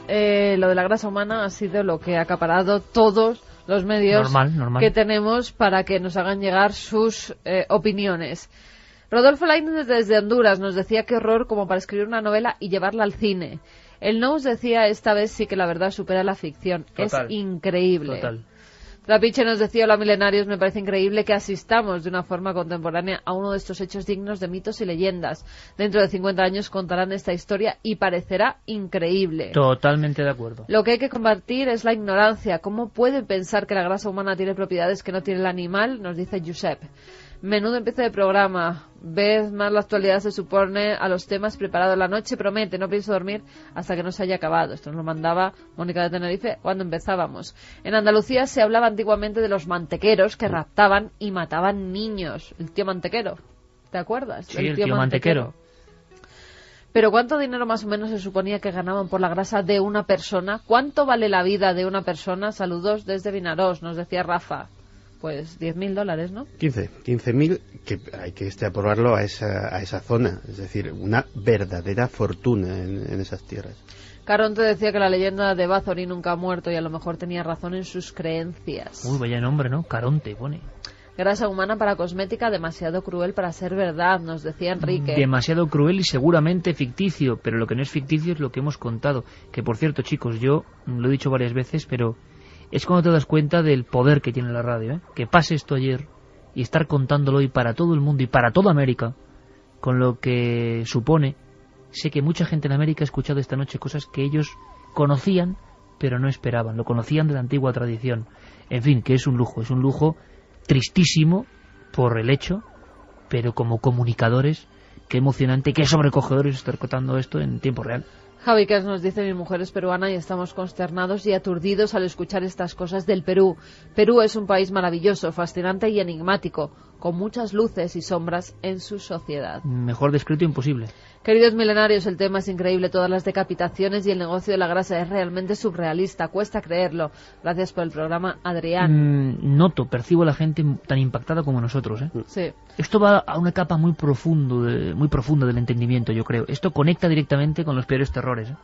C: lo de la grasa humana ha sido lo que ha acaparado todos los medios
A: normal.
C: que tenemos para que nos hagan llegar sus opiniones. Rodolfo Lainez desde Honduras nos decía qué horror como para escribir una novela y llevarla al cine. El Nous decía esta vez sí que la verdad supera la ficción.
A: Total,
C: es increíble.
A: Total.
C: Trapiche nos decía, hola milenarios, me parece increíble que asistamos de una forma contemporánea a uno de estos hechos dignos de mitos y leyendas. Dentro de 50 años contarán esta historia y parecerá increíble.
A: Totalmente de acuerdo.
C: Lo que hay que combatir es la ignorancia. ¿Cómo pueden pensar que la grasa humana tiene propiedades que no tiene el animal? Nos dice Josep. Menudo empiece de programa. Vez más la actualidad se supone a los temas preparados. La noche promete, no pienso dormir hasta que no se haya acabado. Esto nos lo mandaba Mónica de Tenerife cuando empezábamos. En Andalucía se hablaba antiguamente de los mantequeros que raptaban y mataban niños. El tío mantequero, ¿te acuerdas?
A: Sí, el tío mantequero.
C: Pero ¿cuánto dinero más o menos se suponía que ganaban por la grasa de una persona? ¿Cuánto vale la vida de una persona? Saludos desde Vinarós, nos decía Rafa. Pues $10.000, ¿no?
D: 15.000, que hay que aprobarlo a esa zona, es decir, una verdadera fortuna en esas tierras.
C: Caronte decía que la leyenda de Bathory nunca ha muerto y a lo mejor tenía razón en sus creencias.
A: Uy, vaya nombre, ¿no? Caronte, pone.
C: Grasa humana para cosmética, demasiado cruel para ser verdad, nos decía Enrique.
A: Demasiado cruel y seguramente ficticio, pero lo que no es ficticio es lo que hemos contado. Que por cierto, chicos, yo lo he dicho varias veces, pero es cuando te das cuenta del poder que tiene la radio, ¿eh? Que pase esto ayer y estar contándolo hoy para todo el mundo y para toda América, con lo que supone. Sé que mucha gente en América ha escuchado esta noche cosas que ellos conocían, pero no esperaban, lo conocían de la antigua tradición. En fin, que es un lujo tristísimo por el hecho, pero como comunicadores, qué emocionante, qué sobrecogedores estar contando esto en tiempo real.
C: Javi Kers nos dice, mi mujer es peruana y estamos consternados y aturdidos al escuchar estas cosas del Perú. Perú es un país maravilloso, fascinante y enigmático, con muchas luces y sombras en su sociedad.
A: Mejor descrito imposible.
C: Queridos milenarios, el tema es increíble, todas las decapitaciones y el negocio de la grasa es realmente surrealista, cuesta creerlo. Gracias por el programa, Adrián.
A: Percibo a la gente tan impactada como nosotros, ¿eh?
C: Sí.
A: Esto va a una capa muy profunda del entendimiento, yo creo. Esto conecta directamente con los peores terrores, ¿eh?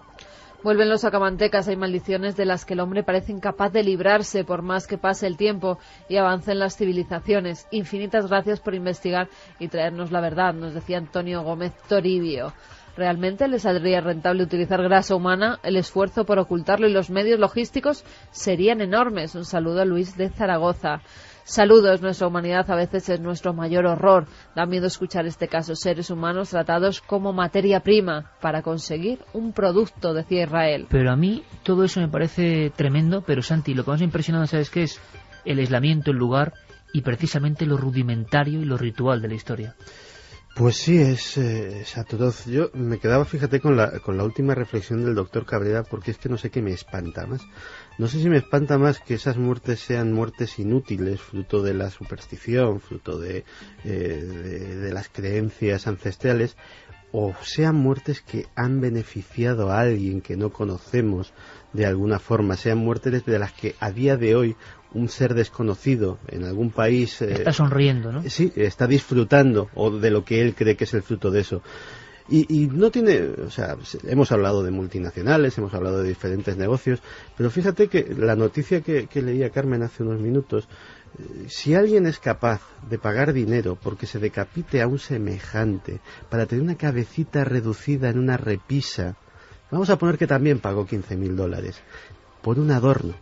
C: Vuelven los sacamantecas, hay maldiciones de las que el hombre parece incapaz de librarse por más que pase el tiempo y avancen las civilizaciones. Infinitas gracias por investigar y traernos la verdad, nos decía Antonio Gómez Toribio. ¿Realmente les saldría rentable utilizar grasa humana? El esfuerzo por ocultarlo y los medios logísticos serían enormes. Un saludo a Luis de Zaragoza. Saludos, nuestra humanidad a veces es nuestro mayor horror. Da miedo escuchar este caso, seres humanos tratados como materia prima para conseguir un producto, decía Israel.
A: Pero a mí todo eso me parece tremendo, pero Santi, lo que más me ha impresionado, ¿sabes qué es? El aislamiento, el lugar y precisamente lo rudimentario y lo ritual de la historia.
D: Pues sí, es atroz. Yo me quedaba, fíjate, con la última reflexión del doctor Cabrera, porque es que no sé qué me espanta más. No sé si me espanta más que esas muertes sean muertes inútiles, fruto de la superstición, fruto de las creencias ancestrales, o sean muertes que han beneficiado a alguien que no conocemos de alguna forma, sean muertes de las que a día de hoy un ser desconocido en algún país
A: está sonriendo, ¿no?
D: Sí, está disfrutando o de lo que él cree que es el fruto de eso. Y no tiene, o sea, hemos hablado de multinacionales, hemos hablado de diferentes negocios, pero fíjate que la noticia que leía Carmen hace unos minutos, si alguien es capaz de pagar dinero porque se decapite a un semejante para tener una cabecita reducida en una repisa, vamos a poner que también pagó $15.000 por un adorno.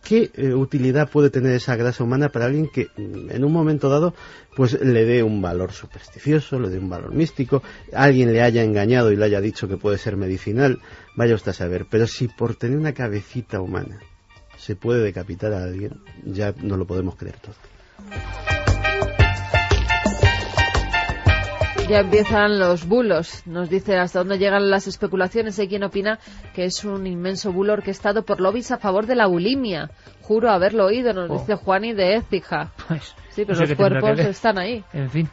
D: ¿Qué utilidad puede tener esa grasa humana para alguien que en un momento dado pues le dé un valor supersticioso, le dé un valor místico, alguien le haya engañado y le haya dicho que puede ser medicinal? Vaya usted a saber, pero si por tener una cabecita humana se puede decapitar a alguien, ya no lo podemos creer todo.
C: Ya empiezan los bulos, nos dice hasta dónde llegan las especulaciones. Hay quien opina que es un inmenso bulo orquestado por lobbies a favor de la bulimia. Juro haberlo oído, nos dice Juani de Écija.
A: Pues,
C: sí, pero los cuerpos están ahí.
A: En fin.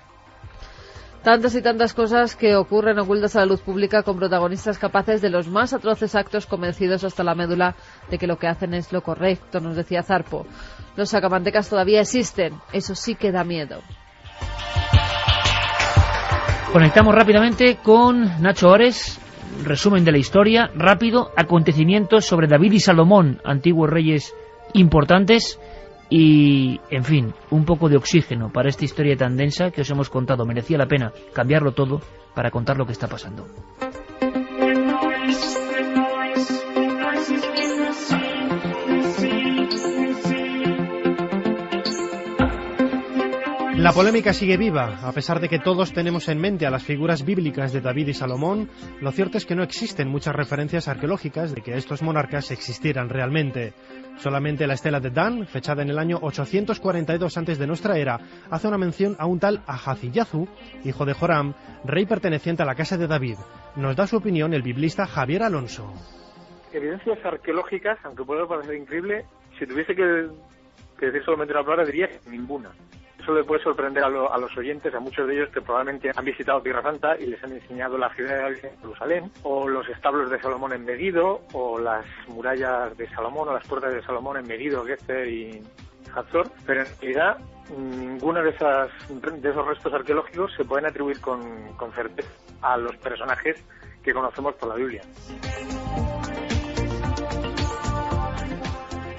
C: Tantas y tantas cosas que ocurren ocultas a la luz pública con protagonistas capaces de los más atroces actos, convencidos hasta la médula de que lo que hacen es lo correcto, nos decía Zarpo. Los sacamantecas todavía existen, eso sí que da miedo.
A: Conectamos rápidamente con Nacho Ores. resumen de la historia, rápido, acontecimientos sobre David y Salomón, antiguos reyes importantes, y, en fin, un poco de oxígeno para esta historia tan densa que os hemos contado. Merecía la pena cambiarlo todo para contar lo que está pasando.
I: La polémica sigue viva. A pesar de que todos tenemos en mente a las figuras bíblicas de David y Salomón, lo cierto es que no existen muchas referencias arqueológicas de que estos monarcas existieran realmente. Solamente la estela de Dan, fechada en el año 842 antes de nuestra era, hace una mención a un tal Ahaziyazu, hijo de Joram, rey perteneciente a la casa de David. Nos da su opinión el biblista Javier Alonso.
J: Evidencias arqueológicas, aunque pueda parecer increíble, si tuviese que decir solamente una palabra, diría que ninguna. Eso le puede sorprender a los oyentes, a muchos de ellos que probablemente han visitado Tierra Santa y les han enseñado la ciudad de David en Jerusalén, o los establos de Salomón en Megiddo, o las murallas de Salomón, o las puertas de Salomón en Megiddo, Gezer y Hazor, pero en realidad ninguno de esos restos arqueológicos se pueden atribuir con certeza a los personajes que conocemos por la Biblia.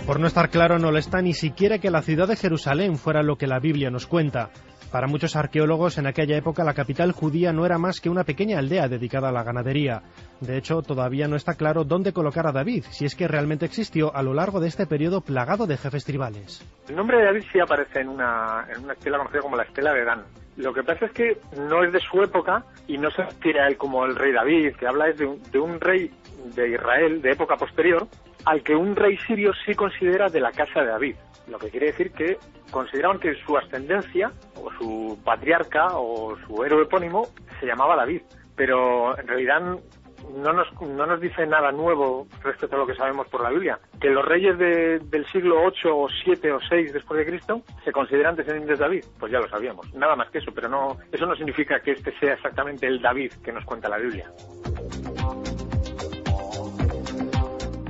I: Por no estar claro, no lo está ni siquiera que la ciudad de Jerusalén fuera lo que la Biblia nos cuenta. Para muchos arqueólogos, en aquella época la capital judía no era más que una pequeña aldea dedicada a la ganadería. De hecho, todavía no está claro dónde colocar a David, si es que realmente existió a lo largo de este periodo plagado de jefes tribales.
J: El nombre de David sí aparece en una estela conocida como la estela de Dan. Lo que pasa es que no es de su época y no se refiere a él como el rey David, que habla es de un rey de Israel de época posterior, al que un rey sirio sí considera de la casa de David. Lo que quiere decir que consideraban que su ascendencia, o su patriarca, o su héroe epónimo, se llamaba David. Pero en realidad no nos dice nada nuevo respecto a lo que sabemos por la Biblia. Que los reyes del siglo 8 o 7 o 6 después de Cristo se consideran descendientes de David, pues ya lo sabíamos. Nada más que eso, pero eso no significa que este sea exactamente el David que nos cuenta la Biblia.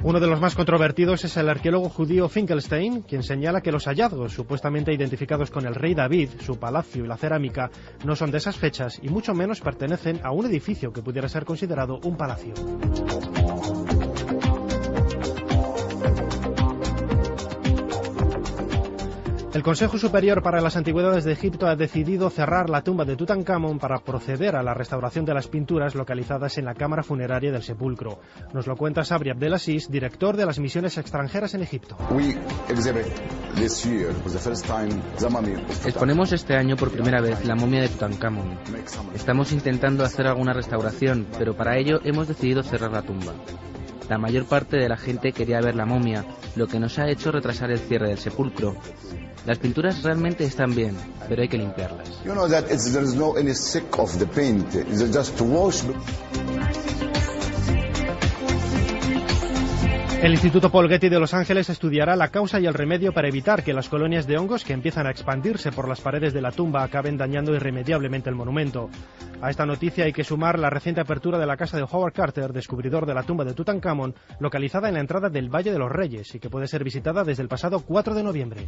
I: Uno de los más controvertidos es el arqueólogo judío Finkelstein, quien señala que los hallazgos supuestamente identificados con el rey David, su palacio y la cerámica, no son de esas fechas y mucho menos pertenecen a un edificio que pudiera ser considerado un palacio. El Consejo Superior para las Antigüedades de Egipto ha decidido cerrar la tumba de Tutankamón para proceder a la restauración de las pinturas localizadas en la cámara funeraria del sepulcro. Nos lo cuenta Sabri Abdelaziz, director de las misiones extranjeras en Egipto.
K: Exponemos este año por primera vez la momia de Tutankamón. Estamos intentando hacer alguna restauración, pero para ello hemos decidido cerrar la tumba. La mayor parte de la gente quería ver la momia, lo que nos ha hecho retrasar el cierre del sepulcro. Las pinturas realmente están bien, pero hay que limpiarlas.
I: El Instituto Paul Getty de Los Ángeles estudiará la causa y el remedio para evitar que las colonias de hongos que empiezan a expandirse por las paredes de la tumba acaben dañando irremediablemente el monumento. A esta noticia hay que sumar la reciente apertura de la casa de Howard Carter, descubridor de la tumba de Tutankamón, localizada en la entrada del Valle de los Reyes y que puede ser visitada desde el pasado 4 de noviembre.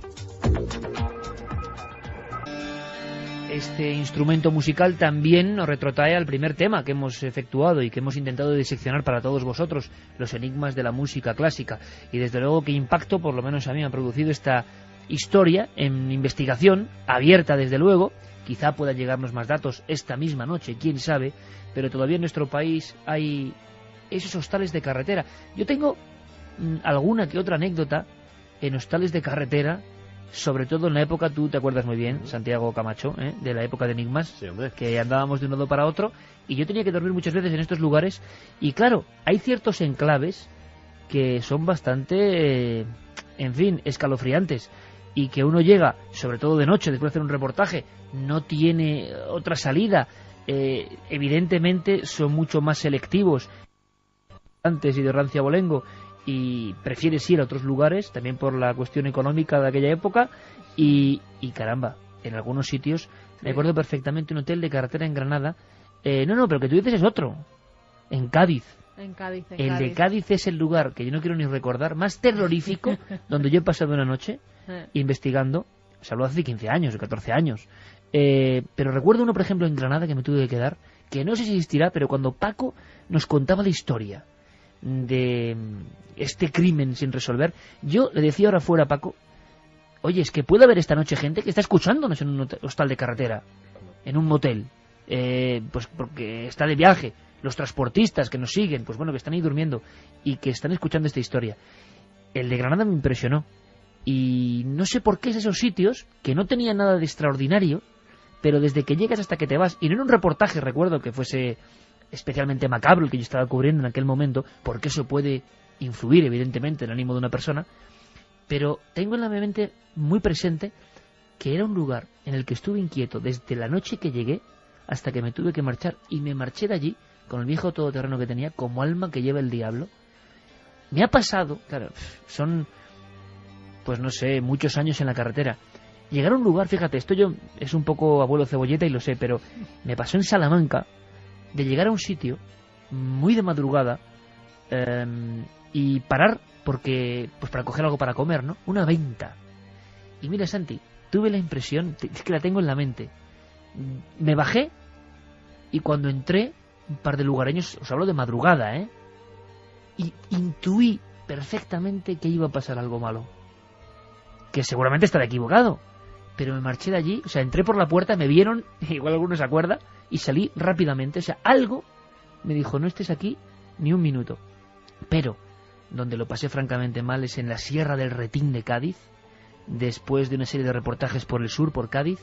A: Este instrumento musical también nos retrotrae al primer tema que hemos efectuado y que hemos intentado diseccionar para todos vosotros, los enigmas de la música clásica. Y desde luego qué impacto, por lo menos a mí, ha producido esta historia en investigación, abierta desde luego. Quizá pueda llegarnos más datos esta misma noche, quién sabe, pero todavía en nuestro país hay esos hostales de carretera. Yo tengo alguna que otra anécdota en hostales de carretera, sobre todo en la época, tú te acuerdas muy bien, Santiago Camacho, de la época de enigmas,
D: sí,
A: que andábamos de un lado para otro, y yo tenía que dormir muchas veces en estos lugares, y claro, hay ciertos enclaves que son bastante, en fin, escalofriantes, y que uno llega, sobre todo de noche, después de hacer un reportaje, no tiene otra salida, evidentemente son mucho más selectivos antes y de rancia abolengo, y prefieres ir a otros lugares, también por la cuestión económica de aquella época, y caramba, en algunos sitios, me acuerdo perfectamente un hotel de carretera en Granada, pero que tú dices es otro, en Cádiz. El de Cádiz es el lugar, que yo no quiero ni recordar, más terrorífico, donde yo he pasado una noche investigando, se habló hace 15 años o 14 años, Pero recuerdo uno, por ejemplo, en Granada, que me tuve que quedar, que no sé si existirá, pero cuando Paco nos contaba la historia de este crimen sin resolver, yo le decía ahora fuera a Paco, oye, es que puede haber esta noche gente que está escuchándonos en un hostal de carretera, en un motel, pues porque está de viaje, los transportistas que nos siguen, pues bueno, que están ahí durmiendo y que están escuchando esta historia. El de Granada me impresionó, y no sé por qué es esos sitios que no tenían nada de extraordinario, pero desde que llegas hasta que te vas, y no en un reportaje, recuerdo que fuese especialmente macabro el que yo estaba cubriendo en aquel momento, porque eso puede influir evidentemente en el ánimo de una persona, pero tengo en la mente muy presente que era un lugar en el que estuve inquieto desde la noche que llegué hasta que me tuve que marchar, y me marché de allí con el viejo todoterreno que tenía, como alma que lleva el diablo. Me ha pasado, claro, son, pues no sé, muchos años en la carretera. Llegar a un lugar, fíjate, esto yo es un poco abuelo cebolleta y lo sé, pero me pasó en Salamanca de llegar a un sitio muy de madrugada y parar porque, pues para coger algo para comer, ¿no? Una venta. Y mira, Santi, tuve la impresión, es que la tengo en la mente, me bajé y cuando entré, un par de lugareños, os hablo de madrugada, y intuí perfectamente que iba a pasar algo malo, que seguramente estaba equivocado, pero me marché de allí, o sea, entré por la puerta, me vieron, igual alguno se acuerda, y salí rápidamente, o sea, algo me dijo, no estés aquí ni un minuto. Pero donde lo pasé francamente mal es en la Sierra del Retín de Cádiz, después de una serie de reportajes por el sur, por Cádiz,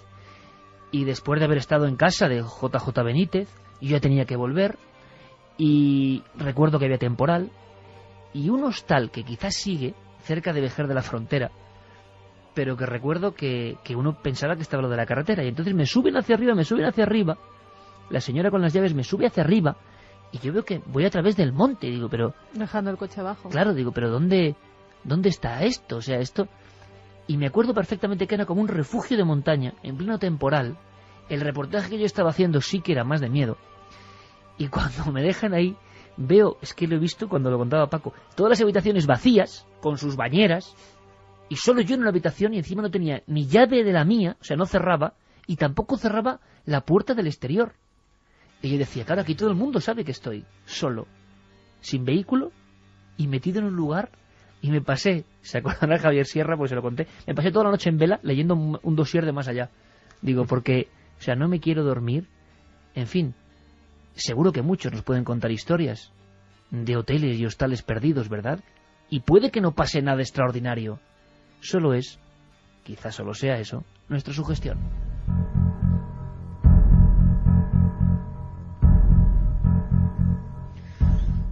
A: y después de haber estado en casa de JJ Benítez, yo ya tenía que volver, y recuerdo que había temporal, y un hostal que quizás sigue cerca de Vejer de la Frontera, pero que recuerdo que uno pensaba que estaba lo de la carretera, y entonces me suben hacia arriba, la señora con las llaves me sube hacia arriba, y yo veo que voy a través del monte, y digo, pero...
C: Dejando el coche abajo.
A: Claro, digo, pero ¿dónde está esto? O sea, esto... Y me acuerdo perfectamente que era como un refugio de montaña, en pleno temporal. El reportaje que yo estaba haciendo sí que era más de miedo. Y cuando me dejan ahí, veo, es que lo he visto cuando lo contaba Paco, todas las habitaciones vacías, con sus bañeras, y solo yo en una habitación, y encima no tenía ni llave de la mía, o sea, no cerraba, y tampoco cerraba la puerta del exterior. Y yo decía, claro, aquí todo el mundo sabe que estoy solo, sin vehículo, y metido en un lugar, y me pasé, ¿se acordará Javier Sierra? Pues se lo conté, me pasé toda la noche en vela leyendo un dossier de Más Allá. Digo, porque, o sea, no me quiero dormir. En fin, seguro que muchos nos pueden contar historias de hoteles y hostales perdidos, ¿verdad? Y puede que no pase nada extraordinario. Solo es, quizás solo sea eso, nuestra sugestión.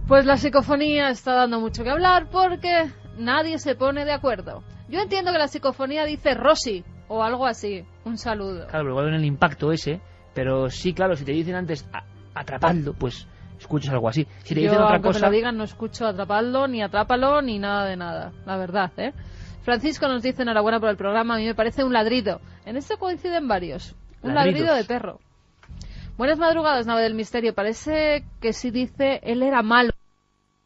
C: Pues la psicofonía está dando mucho que hablar porque nadie se pone de acuerdo. Yo entiendo que la psicofonía dice Rosy o algo así, un saludo.
A: Claro, pero igual en el impacto ese, pero sí, claro, si te dicen antes atrapadlo, pues escuchas algo así. Si te dicen otra cosa...
C: me lo digan, no escucho atrapadlo, ni atrápalo, ni nada de nada, la verdad, Francisco nos dice, enhorabuena por el programa, a mí me parece un ladrido. En esto coinciden varios. Un ladrido de perro. Buenas madrugadas, nave del misterio. Parece que si dice él era malo.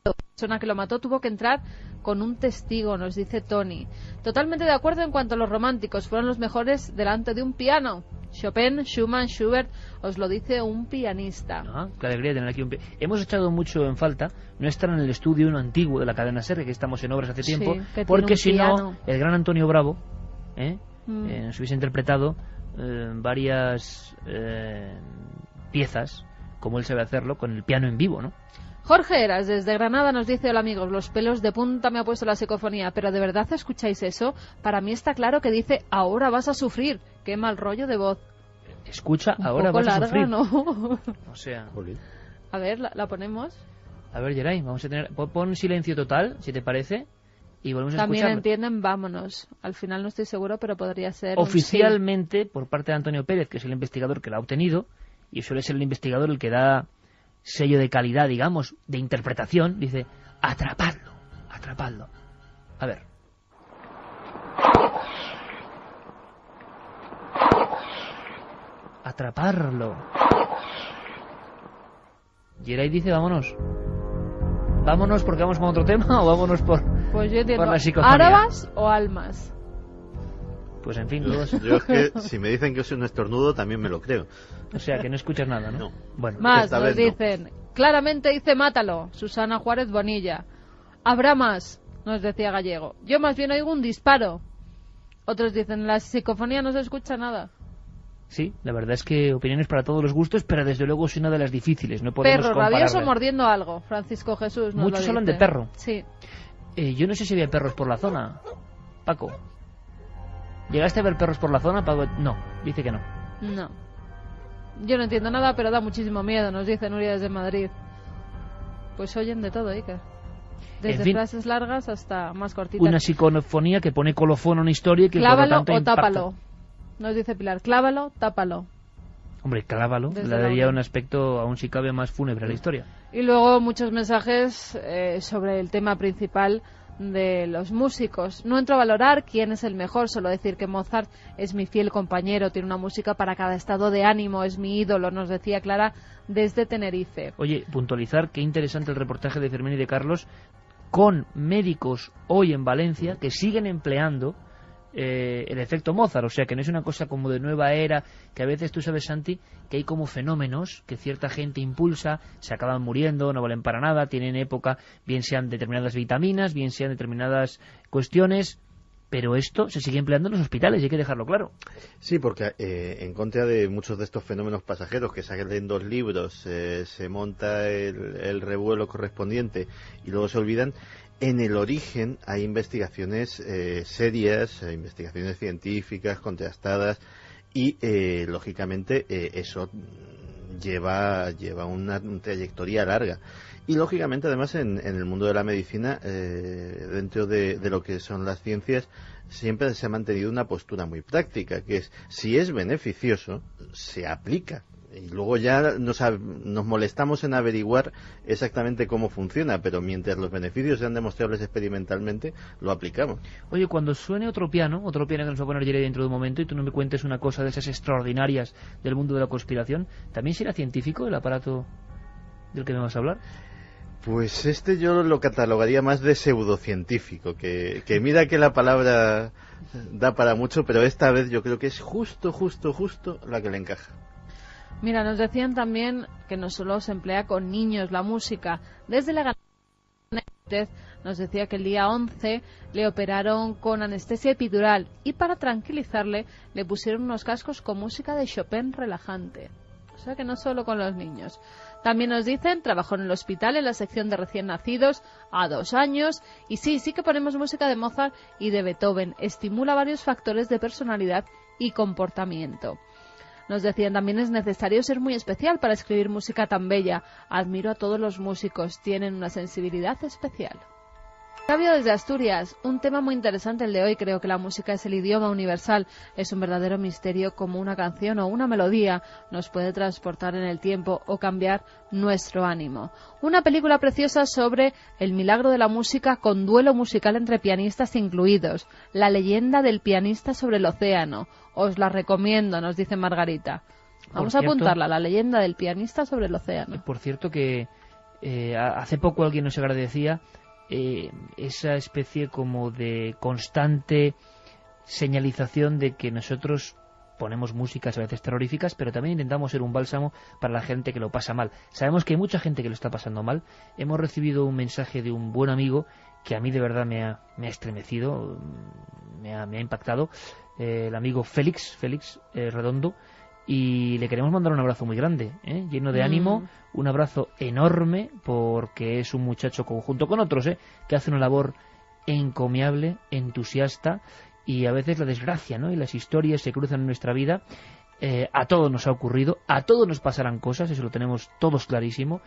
C: La persona que lo mató tuvo que entrar con un testigo, nos dice Tony. Totalmente de acuerdo en cuanto a los románticos. Fueron los mejores delante de un piano. Chopin, Schumann, Schubert, os lo dice un pianista.
A: Qué alegría tener aquí un pianista. Hemos echado mucho en falta no estar en el estudio uno antiguo de la cadena SER, que estamos en obras hace tiempo, porque si no, el gran Antonio Bravo nos hubiese interpretado varias piezas, como él sabe hacerlo, con el piano en vivo, ¿no?
C: Jorge Eras, desde Granada, nos dice, hola amigos, los pelos de punta me ha puesto la psicofonía, pero ¿de verdad escucháis eso? Para mí está claro que dice, ahora vas a sufrir. Qué mal rollo de voz.
A: Escucha, ahora vas a sufrir.
C: ¿No?
A: O sea...
C: A ver, ¿la ponemos?
A: A ver, Geray, vamos a tener... Pon silencio total, si te parece, y volvemos a
C: También
A: escucharlo.
C: entienden, vámonos. Al final no estoy seguro, pero podría ser
A: oficialmente, por parte de Antonio Pérez, que es el investigador que la ha obtenido, y suele ser el investigador el que da sello de calidad, digamos, de interpretación, dice, atrapadlo. A ver. Atraparlo. Geray dice, vámonos. ¿Vámonos porque vamos con otro tema o vámonos por,
C: pues yo entiendo,
A: por la psicofonía?
C: ¿árabas o almas?
A: Pues en fin, todos...
D: Yo es que si me dicen que soy un estornudo también me lo creo.
A: O sea, que no escuchas nada, ¿no?
D: No.
A: Bueno,
C: más nos dicen, claramente dice mátalo, Susana Juárez Bonilla. Habrá más, nos decía Gallego. Yo más bien oigo un disparo. Otros dicen, la psicofonía no se escucha nada.
A: Sí, la verdad es que opiniones para todos los gustos, pero desde luego es una de las difíciles. No podemos
C: perro
A: compararlas.
C: rabioso mordiendo algo, Francisco Jesús nos
A: Muchos
C: lo
A: hablan
C: dice.
A: de perro.
C: Sí.
A: Yo no sé si había perros por la zona, Paco. ¿Llegaste a ver perros por la zona, Paco? No, dice que no.
C: No. Yo no entiendo nada, pero da muchísimo miedo, nos dice Nuria desde Madrid. Pues oyen de todo, Iker. Desde
A: En fin,
C: frases largas hasta más cortitas.
A: una psicofonía que pone colofón a una historia y que
C: Clávalo
A: por lo tanto
C: o
A: impacta.
C: tápalo. Nos dice Pilar, clávalo, tápalo.
A: Hombre, clávalo,
C: Desde
A: le
C: la
A: daría
C: unión.
A: un aspecto, aún si cabe, más fúnebre a la historia.
C: Y luego muchos mensajes sobre el tema principal de los músicos. No entro a valorar quién es el mejor, solo decir que Mozart es mi fiel compañero, tiene una música para cada estado de ánimo, es mi ídolo, nos decía Clara desde Tenerife.
A: Oye, puntualizar, qué interesante el reportaje de Fermín y de Carlos, con médicos hoy en Valencia que siguen empleando el efecto Mozart, o sea que no es una cosa como de nueva era, que a veces tú sabes, Santi, que hay como fenómenos que cierta gente impulsa, se acaban muriendo, no valen para nada, tienen época, bien sean determinadas vitaminas, bien sean determinadas cuestiones, pero esto se sigue empleando en los hospitales y hay que dejarlo claro.
D: Sí, porque en contra de muchos de estos fenómenos pasajeros que salen 2 libros, se monta el revuelo correspondiente y luego se olvidan, en el origen hay investigaciones serias, investigaciones científicas, contrastadas, y lógicamente eso lleva una trayectoria larga. Y lógicamente además en el mundo de la medicina, dentro de lo que son las ciencias, siempre se ha mantenido una postura muy práctica, que es, si es beneficioso, se aplica. Y luego ya nos molestamos en averiguar exactamente cómo funciona, pero mientras los beneficios sean demostrables experimentalmente, lo aplicamos.
A: Oye, cuando suene otro piano que nos va a poner Jerry dentro de un momento, y tú no me cuentes una cosa de esas extraordinarias del mundo de la conspiración, ¿también será científico el aparato del que me vas a hablar?
D: Pues yo lo catalogaría más de pseudocientífico, que mira que la palabra da para mucho, pero esta vez yo creo que es justo la que le encaja.
C: Mira, nos decían también que no solo se emplea con niños la música. Desde la nos decía que el día 11 le operaron con anestesia epidural y para tranquilizarle le pusieron unos cascos con música de Chopin relajante. O sea que no solo con los niños. También nos dicen, trabajó en el hospital en la sección de recién nacidos a 2 años. Y sí que ponemos música de Mozart y de Beethoven. Estimula varios factores de personalidad y comportamiento. Nos decían también es necesario ser muy especial para escribir música tan bella. Admiro a todos los músicos, tienen una sensibilidad especial. Fabio desde Asturias, un tema muy interesante el de hoy. Creo que la música es el idioma universal, es un verdadero misterio como una canción o una melodía nos puede transportar en el tiempo o cambiar nuestro ánimo. Una película preciosa sobre el milagro de la música con duelo musical entre pianistas incluidos. La leyenda del pianista sobre el océano. Os la recomiendo, nos dice Margarita. Vamos a apuntarla, la leyenda del pianista sobre el océano.
A: Por cierto que hace poco alguien nos agradecía esa especie como de constante señalización de que nosotros ponemos músicas a veces terroríficas, pero también intentamos ser un bálsamo para la gente que lo pasa mal. Sabemos que hay mucha gente que lo está pasando mal. Hemos recibido un mensaje de un buen amigo que a mí de verdad me ha estremecido, me ha impactado, el amigo Félix Redondo, y le queremos mandar un abrazo muy grande, lleno de ánimo, un abrazo enorme, porque es un muchacho junto con otros, que hace una labor encomiable, entusiasta, y a veces la desgracia, ¿no?, y las historias se cruzan en nuestra vida. A todos nos ha ocurrido, a todos nos pasarán cosas, eso lo tenemos todos clarísimo,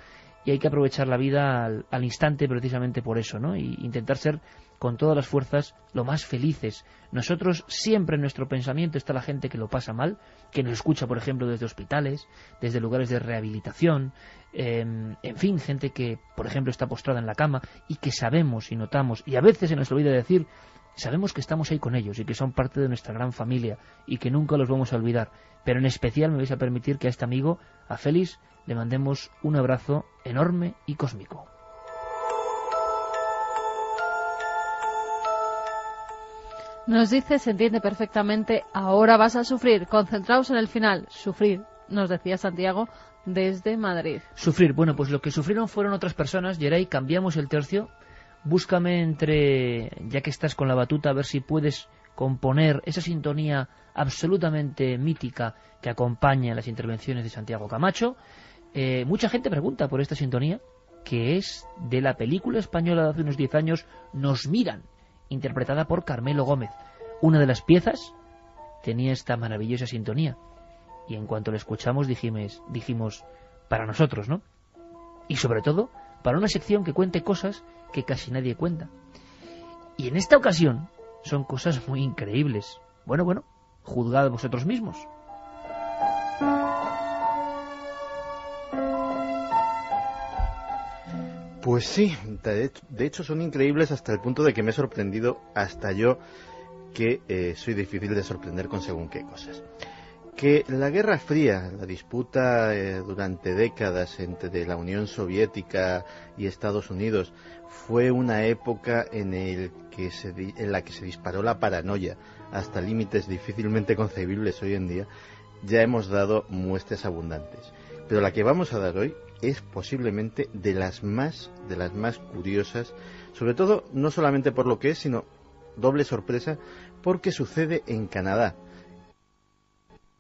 A: y hay que aprovechar la vida al instante precisamente por eso, ¿no?, y intentar ser con todas las fuerzas lo más felices. Nosotros siempre en nuestro pensamiento está la gente que lo pasa mal, que nos escucha, por ejemplo, desde hospitales, desde lugares de rehabilitación, en fin, gente que, por ejemplo, está postrada en la cama y que sabemos y notamos, y a veces se nos olvida decir, sabemos que estamos ahí con ellos y que son parte de nuestra gran familia y que nunca los vamos a olvidar. Pero en especial me vais a permitir que a este amigo, a Félix, le mandemos un abrazo enorme y cósmico.
C: Nos dice, se entiende perfectamente, ahora vas a sufrir, concentraos en el final, sufrir, nos decía Santiago desde Madrid.
A: Sufrir, bueno, pues lo que sufrieron fueron otras personas. Geray, cambiamos el tercio, búscame entre, ya que estás con la batuta, a ver si puedes componer esa sintonía absolutamente mítica que acompaña las intervenciones de Santiago Camacho. Mucha gente pregunta por esta sintonía, que es de la película española de hace unos 10 años, Nos miran, interpretada por Carmelo Gómez. Una de las piezas tenía esta maravillosa sintonía, y en cuanto la escuchamos dijimos para nosotros, ¿no? Y sobre todo, para una sección que cuente cosas que casi nadie cuenta. Y en esta ocasión son cosas muy increíbles. Bueno, juzgad vosotros mismos.
D: Pues sí, de hecho son increíbles hasta el punto de que me he sorprendido hasta yo, que soy difícil de sorprender con según qué cosas. Que la Guerra Fría, la disputa durante décadas entre la Unión Soviética y Estados Unidos, fue una época en la que se disparó la paranoia hasta límites difícilmente concebibles hoy en día, ya hemos dado muestras abundantes. Pero la que vamos a dar hoy es posiblemente de las más curiosas, sobre todo no solamente por lo que es, sino doble sorpresa, porque sucede en Canadá.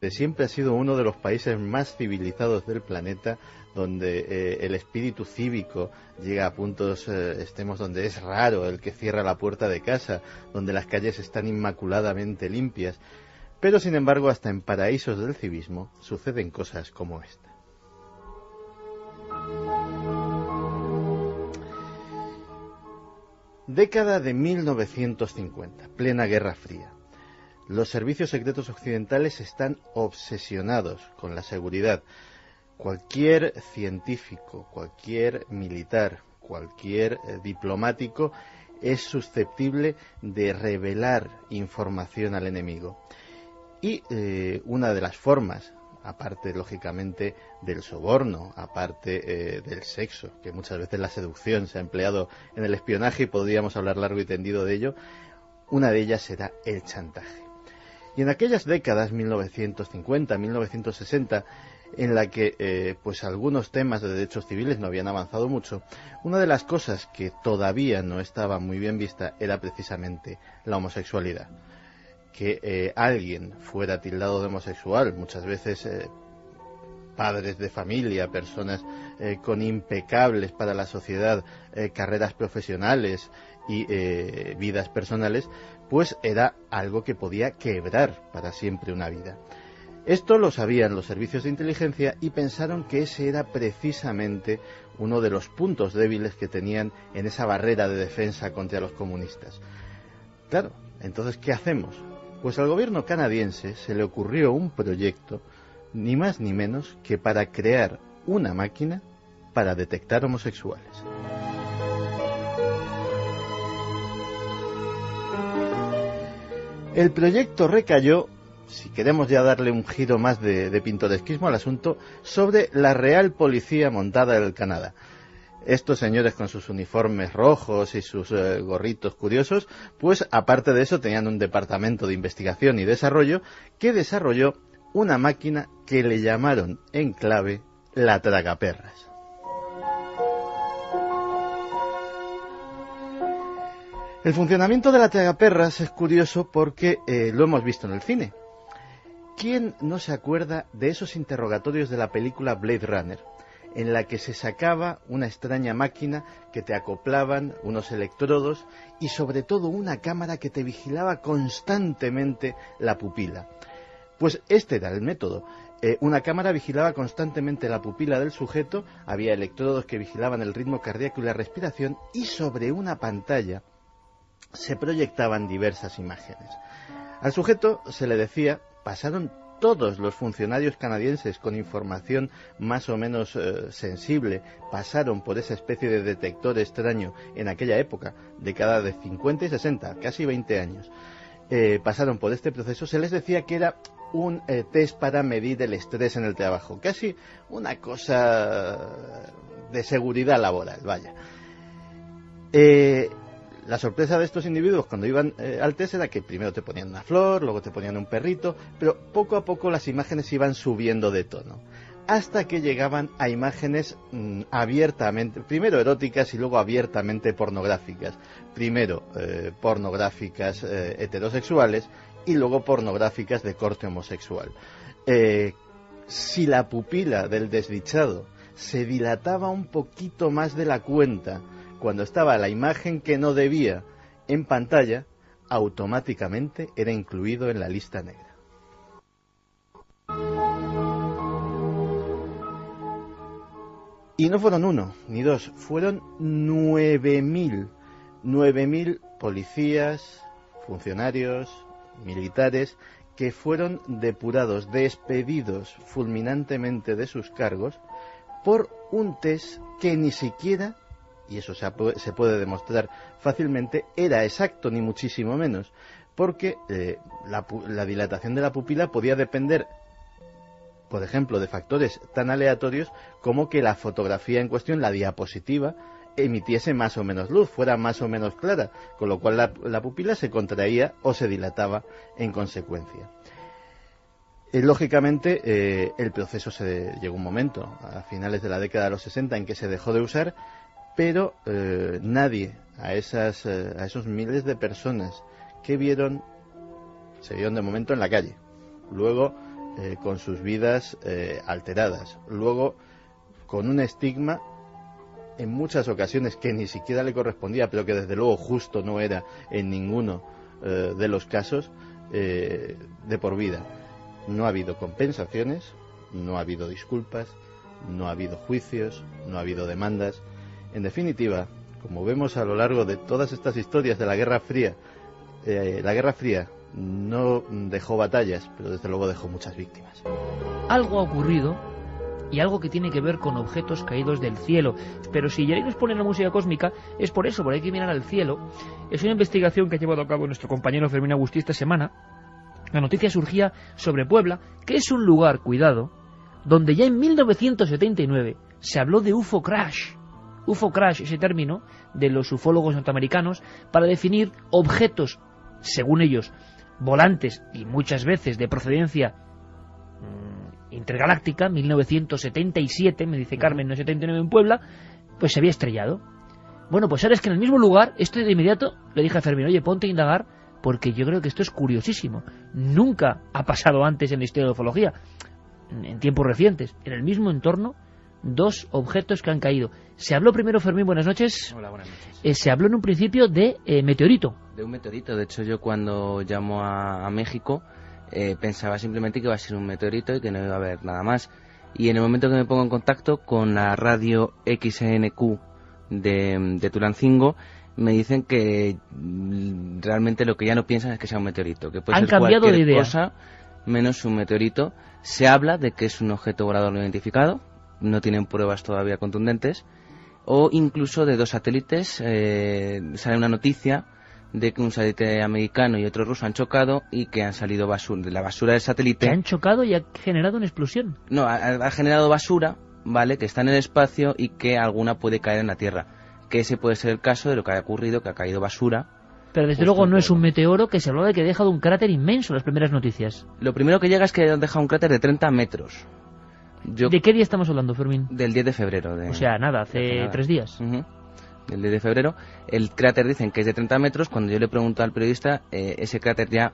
D: Siempre ha sido uno de los países más civilizados del planeta, donde el espíritu cívico llega a puntos extremos donde es raro el que cierra la puerta de casa, donde las calles están inmaculadamente limpias. Pero sin embargo, hasta en paraísos del civismo suceden cosas como esta. Década de 1950, plena Guerra Fría. Los servicios secretos occidentales están obsesionados con la seguridad. Cualquier científico, cualquier militar, cualquier diplomático es susceptible de revelar información al enemigo. Y una de las formas, aparte lógicamente del soborno, aparte del sexo, que muchas veces la seducción se ha empleado en el espionaje y podríamos hablar largo y tendido de ello, una de ellas será el chantaje. Y en aquellas décadas, 1950, 1960, en la que pues algunos temas de derechos civiles no habían avanzado mucho, una de las cosas que todavía no estaba muy bien vista era precisamente la homosexualidad. Que alguien fuera tildado de homosexual, muchas veces padres de familia, personas con impecables para la sociedad carreras profesionales y vidas personales, pues era algo que podía quebrar para siempre una vida. Esto lo sabían los servicios de inteligencia y pensaron que ese era precisamente uno de los puntos débiles que tenían en esa barrera de defensa contra los comunistas. Claro, entonces, ¿qué hacemos? Pues al gobierno canadiense se le ocurrió un proyecto, ni más ni menos que para crear una máquina para detectar homosexuales. El proyecto recayó, si queremos ya darle un giro más de pintoresquismo al asunto, sobre la Real Policía Montada del Canadá. Estos señores con sus uniformes rojos y sus gorritos curiosos, pues aparte de eso tenían un departamento de investigación y desarrollo que desarrolló una máquina que le llamaron en clave la tragaperras. El funcionamiento de la tragaperras es curioso porque lo hemos visto en el cine. ¿Quién no se acuerda de esos interrogatorios de la película Blade Runner, en la que se sacaba una extraña máquina que te acoplaban unos electrodos y sobre todo una cámara que te vigilaba constantemente la pupila? Pues este era el método. Una cámara vigilaba constantemente la pupila del sujeto, había electrodos que vigilaban el ritmo cardíaco y la respiración, y sobre una pantalla se proyectaban diversas imágenes. Al sujeto se le decía, pasaron todos los funcionarios canadienses con información más o menos sensible, pasaron por esa especie de detector extraño en aquella época, década de 50 y 60, casi 20 años. Pasaron por este proceso, se les decía que era un test para medir el estrés en el trabajo, casi una cosa de seguridad laboral, vaya. la sorpresa de estos individuos cuando iban al test era que primero te ponían una flor, luego te ponían un perrito, pero poco a poco las imágenes iban subiendo de tono, hasta que llegaban a imágenes abiertamente, primero eróticas y luego abiertamente pornográficas. Primero pornográficas heterosexuales y luego pornográficas de corte homosexual. Si la pupila del desdichado se dilataba un poquito más de la cuenta cuando estaba la imagen que no debía en pantalla, automáticamente era incluido en la lista negra. Y no fueron uno, ni dos, fueron 9.000 policías, funcionarios, militares, que fueron depurados, despedidos fulminantemente de sus cargos por un test que ni siquiera, y eso se puede demostrar fácilmente, era exacto, ni muchísimo menos, porque la dilatación de la pupila podía depender, por ejemplo, de factores tan aleatorios como que la fotografía en cuestión, la diapositiva, emitiese más o menos luz, fuera más o menos clara, con lo cual la pupila se contraía o se dilataba en consecuencia. Lógicamente, el proceso llegó un momento, a finales de la década de los 60, en que se dejó de usar, pero nadie, a esos miles de personas que se vieron de momento en la calle, luego con sus vidas alteradas, luego con un estigma en muchas ocasiones que ni siquiera le correspondía, pero que desde luego justo no era en ninguno de los casos, de por vida. No ha habido compensaciones, no ha habido disculpas, no ha habido juicios, no ha habido demandas. En definitiva, como vemos a lo largo de todas estas historias de la Guerra Fría no dejó batallas, pero desde luego dejó muchas víctimas.
A: Algo ha ocurrido, y algo que tiene que ver con objetos caídos del cielo. Pero si Jerry nos pone la música cósmica, es por eso, porque hay que mirar al cielo. Es una investigación que ha llevado a cabo nuestro compañero Fermín Agustí esta semana. La noticia surgía sobre Puebla, que es un lugar, cuidado, donde ya en 1979 se habló de UFO crash. UFO crash, ese término de los ufólogos norteamericanos, para definir objetos, según ellos, volantes y muchas veces de procedencia intergaláctica. 1977, me dice Carmen, no 79 en Puebla, pues se había estrellado. Bueno, pues ahora es que en el mismo lugar, esto de inmediato, le dije a Fermín, oye, ponte a indagar, porque yo creo que esto es curiosísimo. Nunca ha pasado antes en la historia de la ufología, en tiempos recientes, en el mismo entorno, dos objetos que han caído. Se habló primero, Fermín, buenas noches.
K: Hola, buenas noches.
A: Se habló en un principio de meteorito.
K: De un meteorito, de hecho yo cuando llamo a México pensaba simplemente que iba a ser un meteorito y que no iba a haber nada más. Y en el momento que me pongo en contacto con la radio XNQ de Tulancingo, me dicen que realmente lo que ya no piensan es que sea un meteorito, que puede
A: Han
K: ser
A: cambiado
K: cualquier
A: de idea.
K: cosa menos un meteorito. Se habla de que es un objeto volador no identificado, no tienen pruebas todavía contundentes, o incluso de dos satélites. Sale una noticia de que un satélite americano y otro ruso han chocado y que han salido basura, de la basura del satélite.
A: Que han chocado y ha generado una explosión.
K: No, ha generado basura, ¿vale?, que está en el espacio y que alguna puede caer en la Tierra. Que ese puede ser el caso de lo que ha ocurrido, que ha caído basura.
A: Pero desde luego no es un meteoro, que se habló de que ha dejado un cráter inmenso en las primeras noticias.
K: Lo primero que llega es que han dejado un cráter de 30 metros.
A: ¿De qué día estamos hablando, Fermín?
K: Del 10 de febrero.
A: O sea, nada, hace 3 días.
K: El 10 de febrero. El cráter dicen que es de 30 metros. Cuando yo le pregunto al periodista, ese cráter ya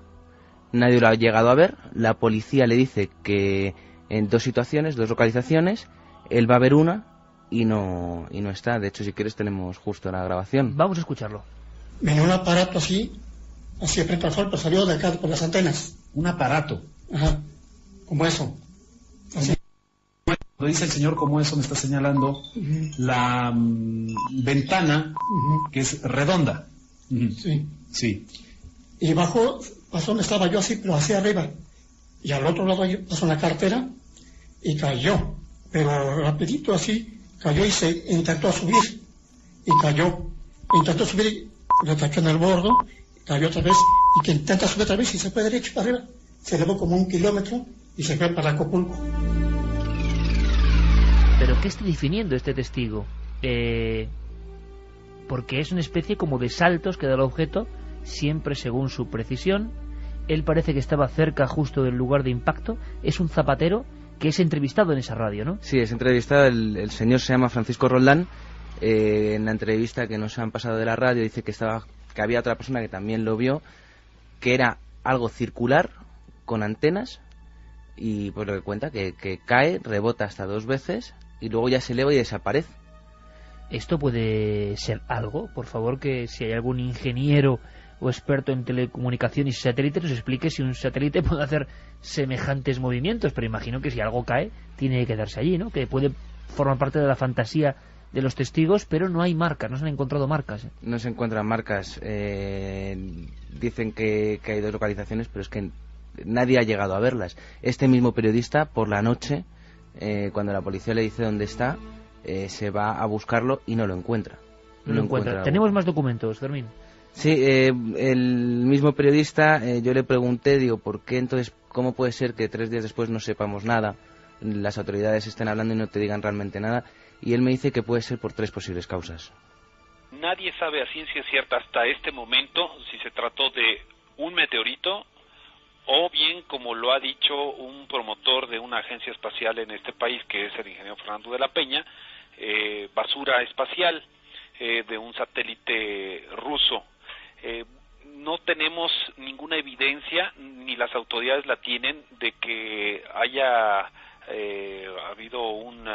K: nadie lo ha llegado a ver. La policía le dice que en dos situaciones, dos localizaciones, él va a ver una y no está. De hecho, si quieres tenemos justo la grabación.
A: Vamos a escucharlo.
L: Venía un aparato así frente al sol, pero salió de acá por las antenas.
M: Un aparato.
L: Ajá, como eso. Así.
M: Cuando dice el señor como eso, me está señalando la ventana que es redonda.
L: Sí.
M: Sí.
L: Y pasó donde estaba yo así, pero hacia arriba. Y al otro lado pasó una cartera y cayó. Pero rapidito así, cayó y se intentó subir. Y cayó. Intentó subir, lo cayó en el bordo, cayó otra vez. Y que intenta subir otra vez y se fue derecho para arriba. Se elevó como 1 kilómetro y se fue para Acapulco.
A: ¿Pero qué está definiendo este testigo? porque es una especie como de saltos que da el objeto, siempre según su precisión. Él parece que estaba cerca justo del lugar de impacto. Es un zapatero que es entrevistado en esa radio, ¿no?
K: Sí, es entrevistado. El señor se llama Francisco Roldán. En la entrevista que nos han pasado de la radio dice que había otra persona que también lo vio, que era algo circular con antenas, y pues lo que cuenta que cae, rebota hasta 2 veces y luego ya se eleva y desaparece.
A: ¿Esto puede ser algo? Por favor, que si hay algún ingeniero o experto en telecomunicaciones y satélites nos explique si un satélite puede hacer semejantes movimientos, pero imagino que si algo cae tiene que quedarse allí, ¿no? Que puede formar parte de la fantasía de los testigos, pero no hay marcas, no se han encontrado marcas.
K: No se encuentran marcas. Dicen que hay 2 localizaciones, pero es que nadie ha llegado a verlas. Este mismo periodista, por la noche, cuando la policía le dice dónde está, se va a buscarlo y no lo encuentra.
A: No lo encuentra. ¿Tenemos más documentos, Fermín?
K: Sí, el mismo periodista, yo le pregunté, digo, ¿por qué entonces, cómo puede ser que 3 días después no sepamos nada, las autoridades estén hablando y no te digan realmente nada? Y él me dice que puede ser por 3 posibles causas.
N: Nadie sabe a ciencia cierta hasta este momento si se trató de un meteorito o bien, como lo ha dicho un promotor de una agencia espacial en este país, que es el ingeniero Fernando de la Peña, basura espacial de un satélite ruso. No tenemos ninguna evidencia, ni las autoridades la tienen, de que haya habido un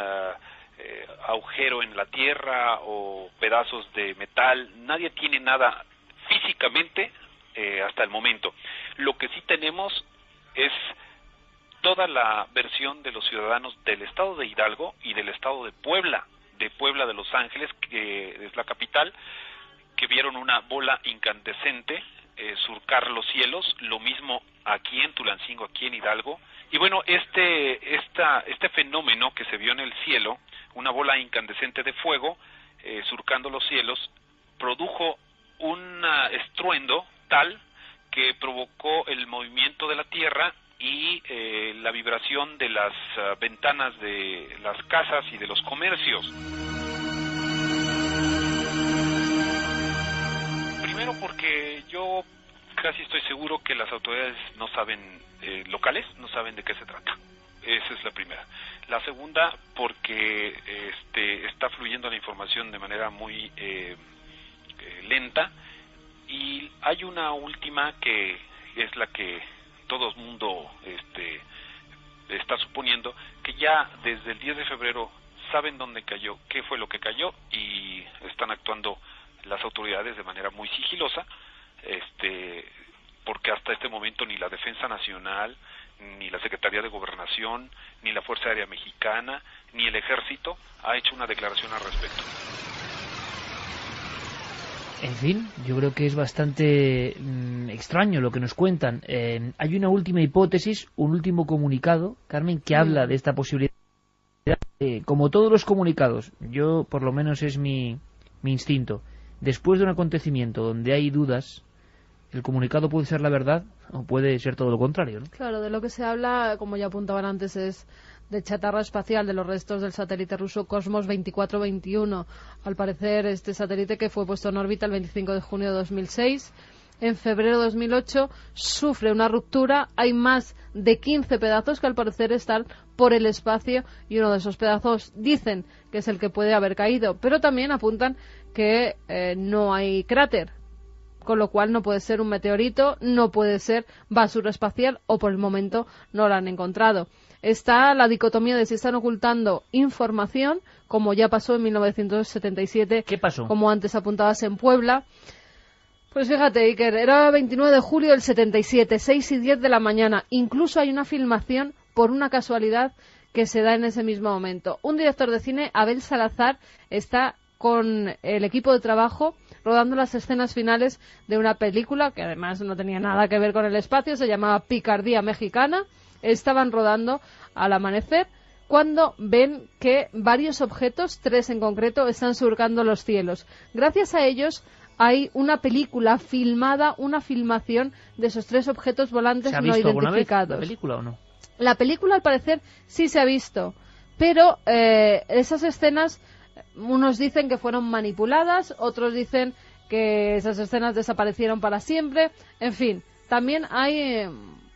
N: agujero en la Tierra o pedazos de metal. Nadie tiene nada físicamente hasta el momento. Lo que sí tenemos es toda la versión de los ciudadanos del estado de Hidalgo y del estado de Puebla de Los Ángeles, que es la capital, que vieron una bola incandescente surcar los cielos, lo mismo aquí en Tulancingo, aquí en Hidalgo. Y bueno, este fenómeno que se vio en el cielo, una bola incandescente de fuego surcando los cielos, produjo un estruendo tal que provocó el movimiento de la Tierra y la vibración de las ventanas de las casas y de los comercios. Primero porque yo casi estoy seguro que las autoridades no saben, locales, no saben de qué se trata. Esa es la primera. La segunda, porque está fluyendo la información de manera muy lenta, y hay una última que es la que todo el mundo está suponiendo, que ya desde el 10 de febrero saben dónde cayó, qué fue lo que cayó, y están actuando las autoridades de manera muy sigilosa, porque hasta este momento ni la Defensa Nacional, ni la Secretaría de Gobernación, ni la Fuerza Aérea Mexicana, ni el Ejército ha hecho una declaración al respecto.
A: En fin, yo creo que es bastante extraño lo que nos cuentan. Hay una última hipótesis, un último comunicado, Carmen, que habla de esta posibilidad. Como todos los comunicados, yo por lo menos es mi instinto, después de un acontecimiento donde hay dudas, el comunicado puede ser la verdad o puede ser todo lo contrario, ¿no?
C: Claro, de lo que se habla, como ya apuntaban antes, es de chatarra espacial de los restos del satélite ruso Cosmos 2421. Al parecer, este satélite, que fue puesto en órbita el 25 de junio de 2006, en febrero de 2008 sufre una ruptura. Hay más de 15 pedazos que al parecer están por el espacio, y uno de esos pedazos dicen que es el que puede haber caído, pero también apuntan que no hay cráter, con lo cual no puede ser un meteorito, no puede ser basura espacial, o por el momento no la han encontrado. Está la dicotomía de si están ocultando información, como ya pasó en 1977.
A: ¿Qué pasó?
C: Como antes apuntabas, en Puebla. Pues fíjate, Iker, era 29 de julio del 77, 6 y 10 de la mañana. Incluso hay una filmación, por una casualidad, que se da en ese mismo momento. Un director de cine, Abel Salazar, está con el equipo de trabajo rodando las escenas finales de una película que además no tenía nada que ver con el espacio, se llamaba Picardía Mexicana. Estaban rodando al amanecer cuando ven que varios objetos, 3 en concreto, están surcando los cielos. Gracias a ellos hay una película filmada, una filmación de esos 3 objetos volantes no identificados. ¿Se ha visto alguna vez
A: la película o no?
C: La película, al parecer, sí se ha visto, pero esas escenas unos dicen que fueron manipuladas, otros dicen que esas escenas desaparecieron para siempre. En fin, también hay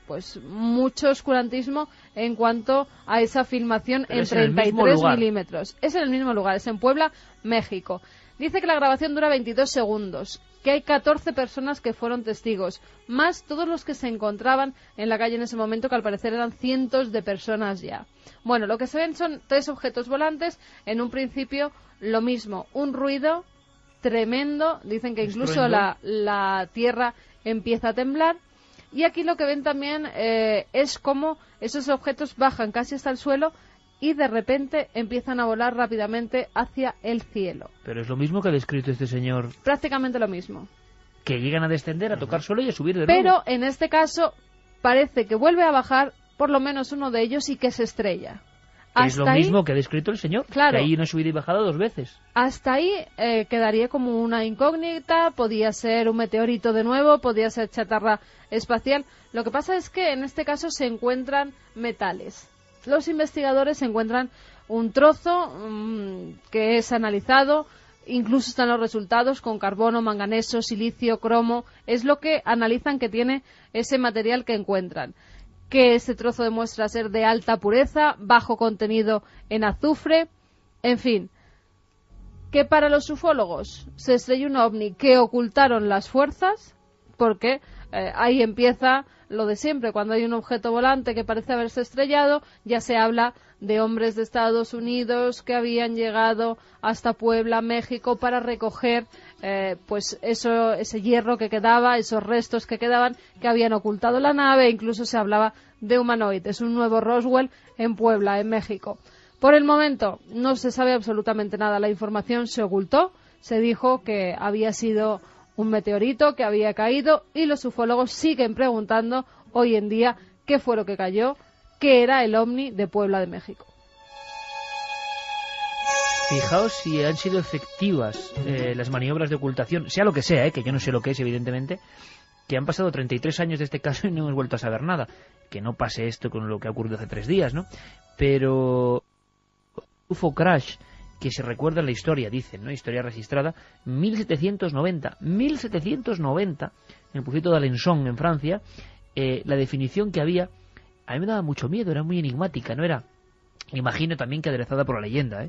C: pues mucho oscurantismo en cuanto a esa filmación en 33 milímetros. Es en el mismo lugar, es en Puebla, México. Dice que la grabación dura 22 segundos, que hay 14 personas que fueron testigos, más todos los que se encontraban en la calle en ese momento, que al parecer eran cientos de personas ya. Bueno, lo que se ven son 3 objetos volantes, en un principio lo mismo, un ruido tremendo, dicen que incluso la tierra empieza a temblar, y aquí lo que ven también es como esos objetos bajan casi hasta el suelo y de repente empiezan a volar rápidamente hacia el cielo.
A: Pero es lo mismo que ha descrito este señor.
C: Prácticamente lo mismo.
A: Que llegan a descender, a tocar suelo y a subir de nuevo.
C: Pero en este caso parece que vuelve a bajar por lo menos uno de ellos y que se estrella.
A: Es lo mismo que ha descrito el señor.
C: Claro.
A: Que ahí una subida y bajada 2 veces.
C: Hasta ahí quedaría como una incógnita, podía ser un meteorito de nuevo, podía ser chatarra espacial. Lo que pasa es que en este caso se encuentran metales. Los investigadores encuentran un trozo que es analizado, incluso están los resultados con carbono, manganeso, silicio, cromo, es lo que analizan que tiene ese material que encuentran. Que ese trozo demuestra ser de alta pureza, bajo contenido en azufre, en fin. Que para los ufólogos se estrelló un ovni que ocultaron las fuerzas, porque ahí empieza lo de siempre, cuando hay un objeto volante que parece haberse estrellado, ya se habla de hombres de Estados Unidos que habían llegado hasta Puebla, México, para recoger pues ese hierro que quedaba, esos restos que quedaban, que habían ocultado la nave, e incluso se hablaba de humanoides, un nuevo Roswell en Puebla, en México. Por el momento no se sabe absolutamente nada, la información se ocultó, se dijo que había sido un meteorito que había caído y los ufólogos siguen preguntando hoy en día qué fue lo que cayó, qué era el ovni de Puebla de México.
A: Fijaos si han sido efectivas las maniobras de ocultación, sea lo que sea, que yo no sé lo que es, evidentemente, que han pasado 33 años de este caso y no hemos vuelto a saber nada. Que no pase esto con lo que ha ocurrido hace 3 días, ¿no? Pero UFO Crash, que se recuerda en la historia, dicen, ¿no? Historia registrada, 1790, en el pueblito de Alençon, en Francia, la definición que había, a mí me daba mucho miedo, era muy enigmática, no era, imagino también que aderezada por la leyenda,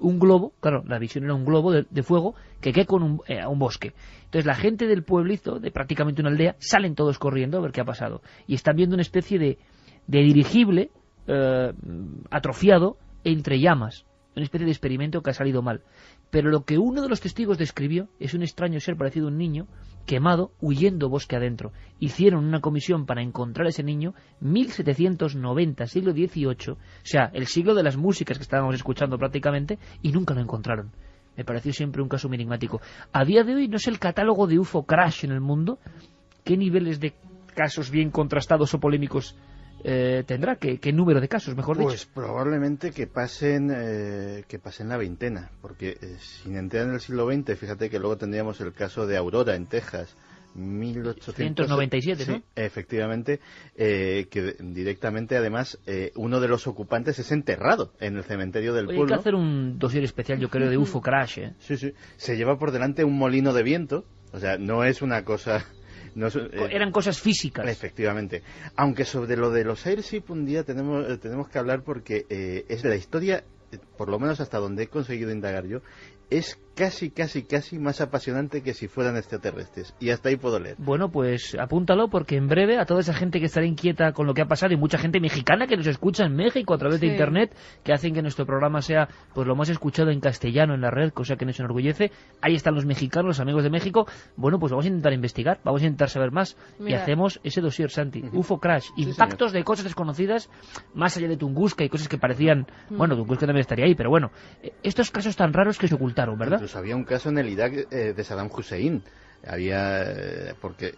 A: un globo, claro, la visión era un globo de fuego que cae con a un bosque. Entonces la gente del pueblito, de prácticamente una aldea, salen todos corriendo a ver qué ha pasado. Y están viendo una especie de dirigible atrofiado entre llamas. Una especie de experimento que ha salido mal. Pero lo que uno de los testigos describió es un extraño ser parecido a un niño quemado huyendo bosque adentro. Hicieron una comisión para encontrar a ese niño, 1790, siglo XVIII, o sea, el siglo de las músicas que estábamos escuchando prácticamente, y nunca lo encontraron. Me pareció siempre un caso muy enigmático. A día de hoy no sé el catálogo de UFO Crash en el mundo, qué niveles de casos bien contrastados o polémicos tendrá, ¿qué número de casos, mejor dicho?
D: Pues probablemente que pasen la veintena, porque sin entrar en el siglo XX, fíjate que luego tendríamos el caso de Aurora en Texas,
A: 1897, ¿no?
D: Sí, efectivamente, que directamente, además, uno de los ocupantes es enterrado en el cementerio del pueblo.
A: Hay que hacer un dossier especial, yo creo, de UFO Crash,
D: Sí, se lleva por delante un molino de viento, o sea, no es una cosa... No,
A: eran cosas físicas.
D: Efectivamente. Aunque sobre lo de los airship un día tenemos que hablar, porque es la historia, por lo menos hasta donde he conseguido indagar yo, es casi más apasionante que si fueran extraterrestres. Y hasta ahí puedo leer.
A: Bueno, pues apúntalo, porque en breve a toda esa gente que estará inquieta con lo que ha pasado, y mucha gente mexicana que nos escucha en México a través de Internet, que hacen que nuestro programa sea pues lo más escuchado en castellano en la red, cosa que nos enorgullece. Ahí están los mexicanos, los amigos de México. Bueno, pues vamos a intentar investigar, vamos a intentar saber más. Mira. Y hacemos ese dossier, Santi. UFO Crash, impactos de cosas desconocidas más allá de Tunguska y cosas que parecían... Bueno, Tunguska también estaría ahí, pero bueno, estos casos tan raros que se ocultaron, ¿verdad?
D: Incluso había un caso en el Irak de Saddam Hussein. Había, porque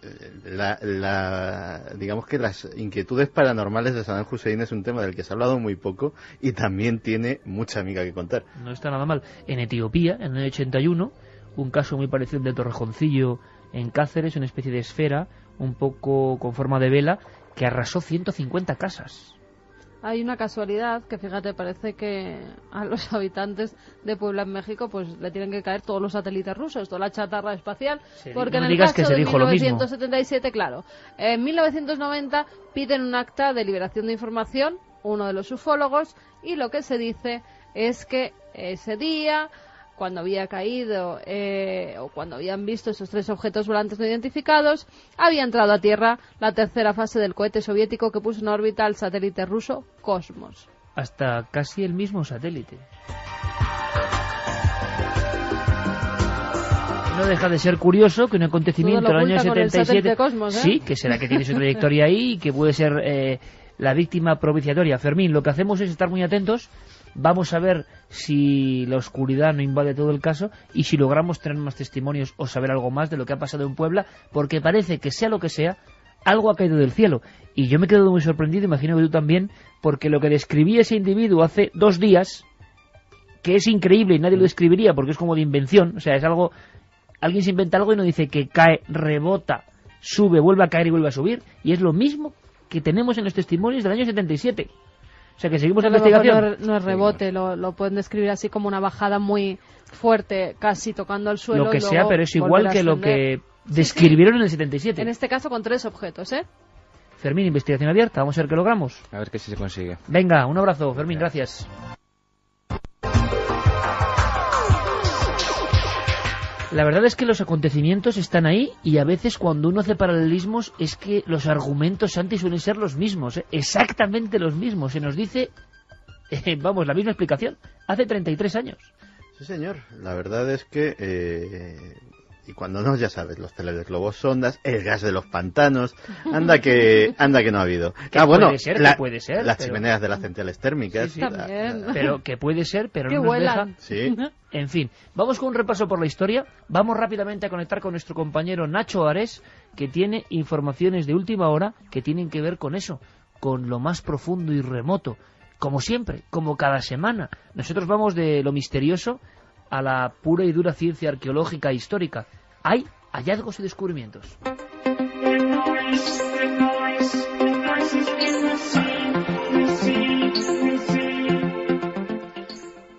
D: digamos que las inquietudes paranormales de Saddam Hussein es un tema del que se ha hablado muy poco y también tiene mucha amiga que contar.
A: No está nada mal. En Etiopía, en el 81, un caso muy parecido al de Torrejoncillo en Cáceres, una especie de esfera, un poco con forma de vela, que arrasó 150 casas.
C: Hay una casualidad que, fíjate, parece que a los habitantes de Puebla, en México, pues le tienen que caer todos los satélites rusos, toda la chatarra espacial, porque en el caso de 1977, claro, en 1990 piden un acta de liberación de información, uno de los ufólogos, y lo que se dice es que ese día, cuando había caído o cuando habían visto esos 3 objetos volantes no identificados, había entrado a Tierra la tercera fase del cohete soviético que puso en órbita al satélite ruso Cosmos.
A: Hasta casi el mismo satélite. No deja de ser curioso que un acontecimiento del año 77,
C: Cosmos,
A: sí, que será que tiene su trayectoria ahí y que puede ser la víctima propiciatoria. Fermín, lo que hacemos es estar muy atentos. Vamos a ver si la oscuridad no invade todo el caso y si logramos tener más testimonios o saber algo más de lo que ha pasado en Puebla, porque parece que sea lo que sea, algo ha caído del cielo. Y yo me he quedado muy sorprendido, imagino que tú también, porque lo que describía ese individuo hace 2 días, que es increíble y nadie lo describiría porque es como de invención, o sea, es algo, alguien se inventa algo y no dice que cae, rebota, sube, vuelve a caer y vuelve a subir, y es lo mismo que tenemos en los testimonios del año 77. O sea que seguimos la investigación.
C: No es rebote, lo pueden describir así como una bajada muy fuerte, casi tocando al suelo.
A: Lo que sea, pero es igual que lo que describieron en el 77.
C: En este caso con 3 objetos, ¿eh?
A: Fermín, investigación abierta, vamos a ver qué logramos.
K: A ver qué si se consigue.
A: Venga, un abrazo, Fermín, gracias. La verdad es que los acontecimientos están ahí y a veces cuando uno hace paralelismos es que los argumentos, Santi, suelen ser los mismos, exactamente los mismos. Se nos dice, vamos, la misma explicación, hace 33 años.
D: Sí, señor. La verdad es que, y cuando no, ya sabes, los teleglobos sondas, el gas de los pantanos, anda que no ha habido.
A: Puede ser,
D: las chimeneas de las centrales térmicas.
C: Sí, también.
A: Pero que puede ser, pero
C: que
A: no nos
C: vuelan.
A: deja.
D: Sí.
A: En fin, vamos con un repaso por la historia. Vamos rápidamente a conectar con nuestro compañero Nacho Ares, que tiene informaciones de última hora que tienen que ver con eso, con lo más profundo y remoto. Como siempre, como cada semana. Nosotros vamos de lo misterioso a la pura y dura ciencia arqueológica e histórica. Hay hallazgos y descubrimientos.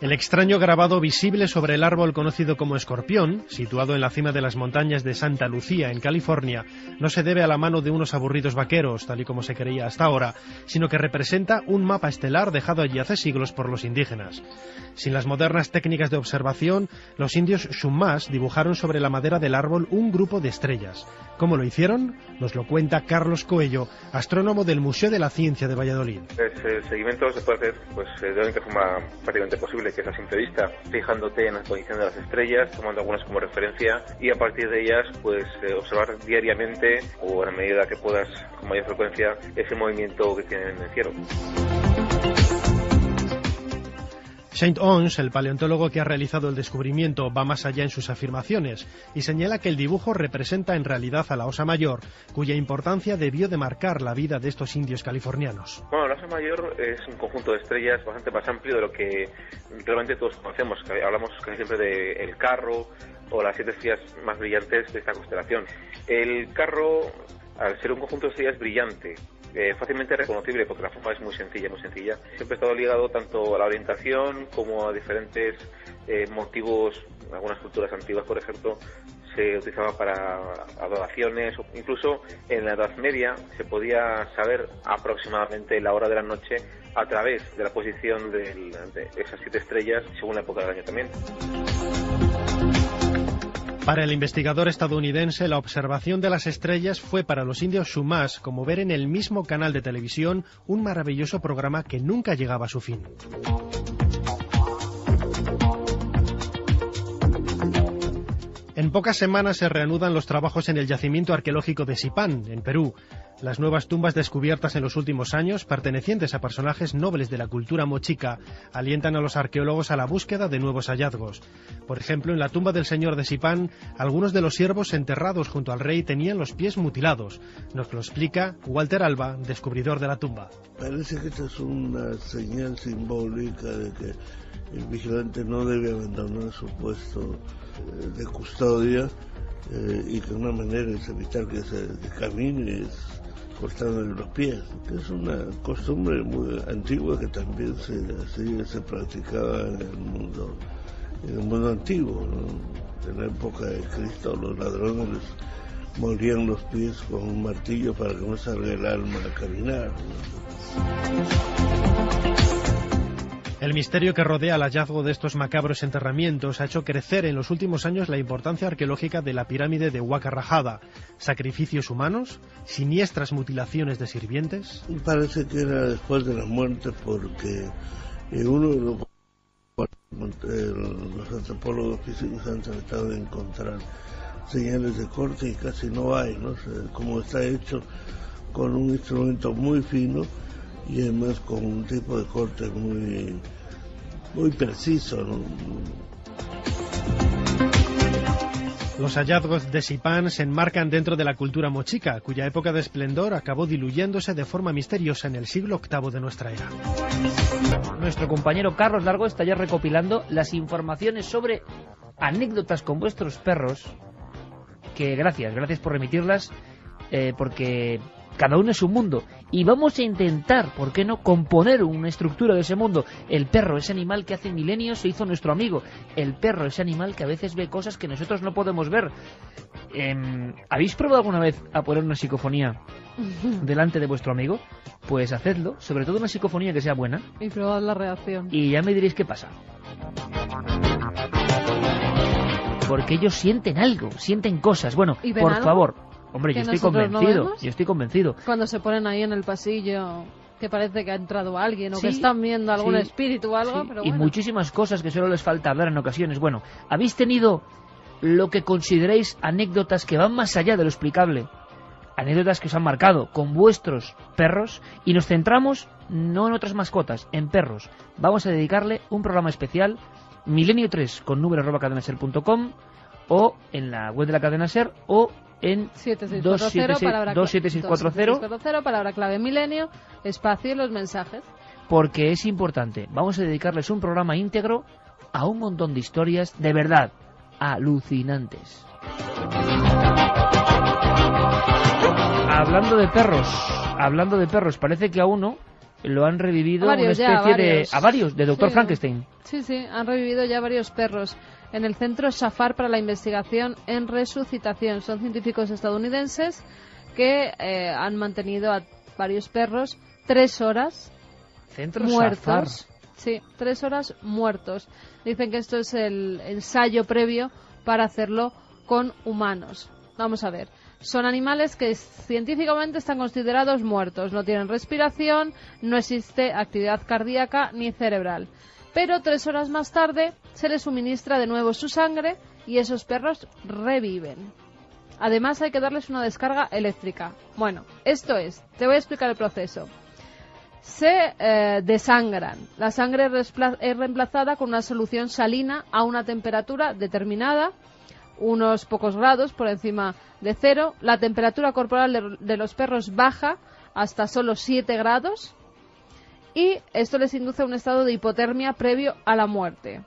I: El extraño grabado visible sobre el árbol conocido como escorpión, situado en la cima de las montañas de Santa Lucía, en California, no se debe a la mano de unos aburridos vaqueros, tal y como se creía hasta ahora, sino que representa un mapa estelar dejado allí hace siglos por los indígenas. Sin las modernas técnicas de observación, los indios Chumash dibujaron sobre la madera del árbol un grupo de estrellas. ¿Cómo lo hicieron? Nos lo cuenta Carlos Coello, astrónomo del Museo de la Ciencia de Valladolid.
O: El seguimiento se puede hacer de la única forma prácticamente posible, que es a simple vista, fijándote en la posición de las estrellas, tomando algunas como referencia y a partir de ellas observar diariamente o a la medida que puedas con mayor frecuencia ese movimiento que tienen en el cielo.
I: Saint Onge, el paleontólogo que ha realizado el descubrimiento, va más allá en sus afirmaciones y señala que el dibujo representa en realidad a la Osa Mayor, cuya importancia debió de marcar la vida de estos indios californianos.
O: Bueno, la Osa Mayor es un conjunto de estrellas bastante más amplio de lo que realmente todos conocemos. Hablamos casi siempre de el Carro o las 7 estrellas más brillantes de esta constelación. El Carro, al ser un conjunto de estrellas brillante, fácilmente reconocible porque la forma es muy sencilla. Siempre ha estado ligado tanto a la orientación como a diferentes motivos. Algunas culturas antiguas, por ejemplo, se utilizaba para adoraciones, o incluso en la Edad Media se podía saber aproximadamente la hora de la noche a través de la posición de esas 7 estrellas según la época del año también.
I: Para el investigador estadounidense, la observación de las estrellas fue para los indios Chumash como ver en el mismo canal de televisión un maravilloso programa que nunca llegaba a su fin. En pocas semanas se reanudan los trabajos en el yacimiento arqueológico de Zipán, en Perú. Las nuevas tumbas descubiertas en los últimos años, pertenecientes a personajes nobles de la cultura mochica, alientan a los arqueólogos a la búsqueda de nuevos hallazgos. Por ejemplo, en la tumba del señor de Zipán, algunos de los siervos enterrados junto al rey tenían los pies mutilados. Nos lo explica Walter Alba, descubridor de la tumba.
P: Parece que esta es una señal simbólica de que el vigilante no debe abandonar su puesto de custodia y que una manera es evitar que se camine cortándole los pies, que es una costumbre muy antigua que también se practicaba en el mundo antiguo, ¿no? En la época de Cristo los ladrones les molían los pies con un martillo para que no salga el alma a caminar, ¿no?
I: El misterio que rodea el hallazgo de estos macabros enterramientos ha hecho crecer en los últimos años la importancia arqueológica de la pirámide de Huaca Rajada. ¿Sacrificios humanos? ¿Siniestras mutilaciones de sirvientes?
P: Parece que era después de la muerte, porque los antropólogos físicos han tratado de encontrar señales de corte y casi no hay, ¿no? Como está hecho con un instrumento muy fino y además con un tipo de corte muy preciso, ¿no?
I: Los hallazgos de Sipán se enmarcan dentro de la cultura mochica, cuya época de esplendor acabó diluyéndose de forma misteriosa en el siglo VIII de nuestra era.
A: Nuestro compañero Carlos Largo está ya recopilando las informaciones sobre anécdotas con vuestros perros, que gracias por remitirlas, porque cada uno es un mundo, y vamos a intentar, ¿por qué no?, componer una estructura de ese mundo. El perro, ese animal que hace milenios se hizo nuestro amigo. El perro, ese animal que a veces ve cosas que nosotros no podemos ver. ¿Habéis probado alguna vez a poner una psicofonía delante de vuestro amigo? Pues hacedlo, sobre todo una psicofonía que sea buena.
C: Y probad la reacción.
A: Y ya me diréis qué pasa. Porque ellos sienten algo, sienten cosas. Bueno, por
C: algo?
A: Favor. Hombre, yo estoy convencido.
C: Cuando se ponen ahí en el pasillo, que parece que ha entrado alguien, o
A: sí,
C: que están viendo algún
A: sí,
C: espíritu o algo,
A: sí,
C: pero
A: y
C: bueno.
A: muchísimas cosas que solo les falta hablar en ocasiones. Bueno, ¿habéis tenido lo que consideréis anécdotas que van más allá de lo explicable? Anécdotas que os han marcado con vuestros perros, y nos centramos no en otras mascotas, en perros. Vamos a dedicarle un programa especial, Milenio 3 con número@cadenaser.com, o en la web de la Cadena Ser, o en 27640,
C: palabra clave Milenio, espacio y los mensajes.
A: Porque es importante. Vamos a dedicarles un programa íntegro a un montón de historias de verdad alucinantes. Hablando de perros, parece que a uno lo han revivido una especie a varios, de Dr. Frankenstein.
C: Sí, han revivido ya varios perros en el Centro Safar para la Investigación en Resucitación. Son científicos estadounidenses que han mantenido a varios perros 3 horas
A: Centro
C: muertos.
A: Safar.
C: Sí, 3 horas muertos. Dicen que esto es el ensayo previo para hacerlo con humanos. Vamos a ver. Son animales que científicamente están considerados muertos. No tienen respiración, no existe actividad cardíaca ni cerebral. Pero 3 horas más tarde se les suministra de nuevo su sangre y esos perros reviven. Además hay que darles una descarga eléctrica. Bueno, esto es, te voy a explicar el proceso. Se desangran. La sangre es reemplazada con una solución salina a una temperatura determinada, unos pocos grados por encima de 0. La temperatura corporal de los perros baja hasta solo 7 grados. Y esto les induce a un estado de hipotermia previo a la muerte.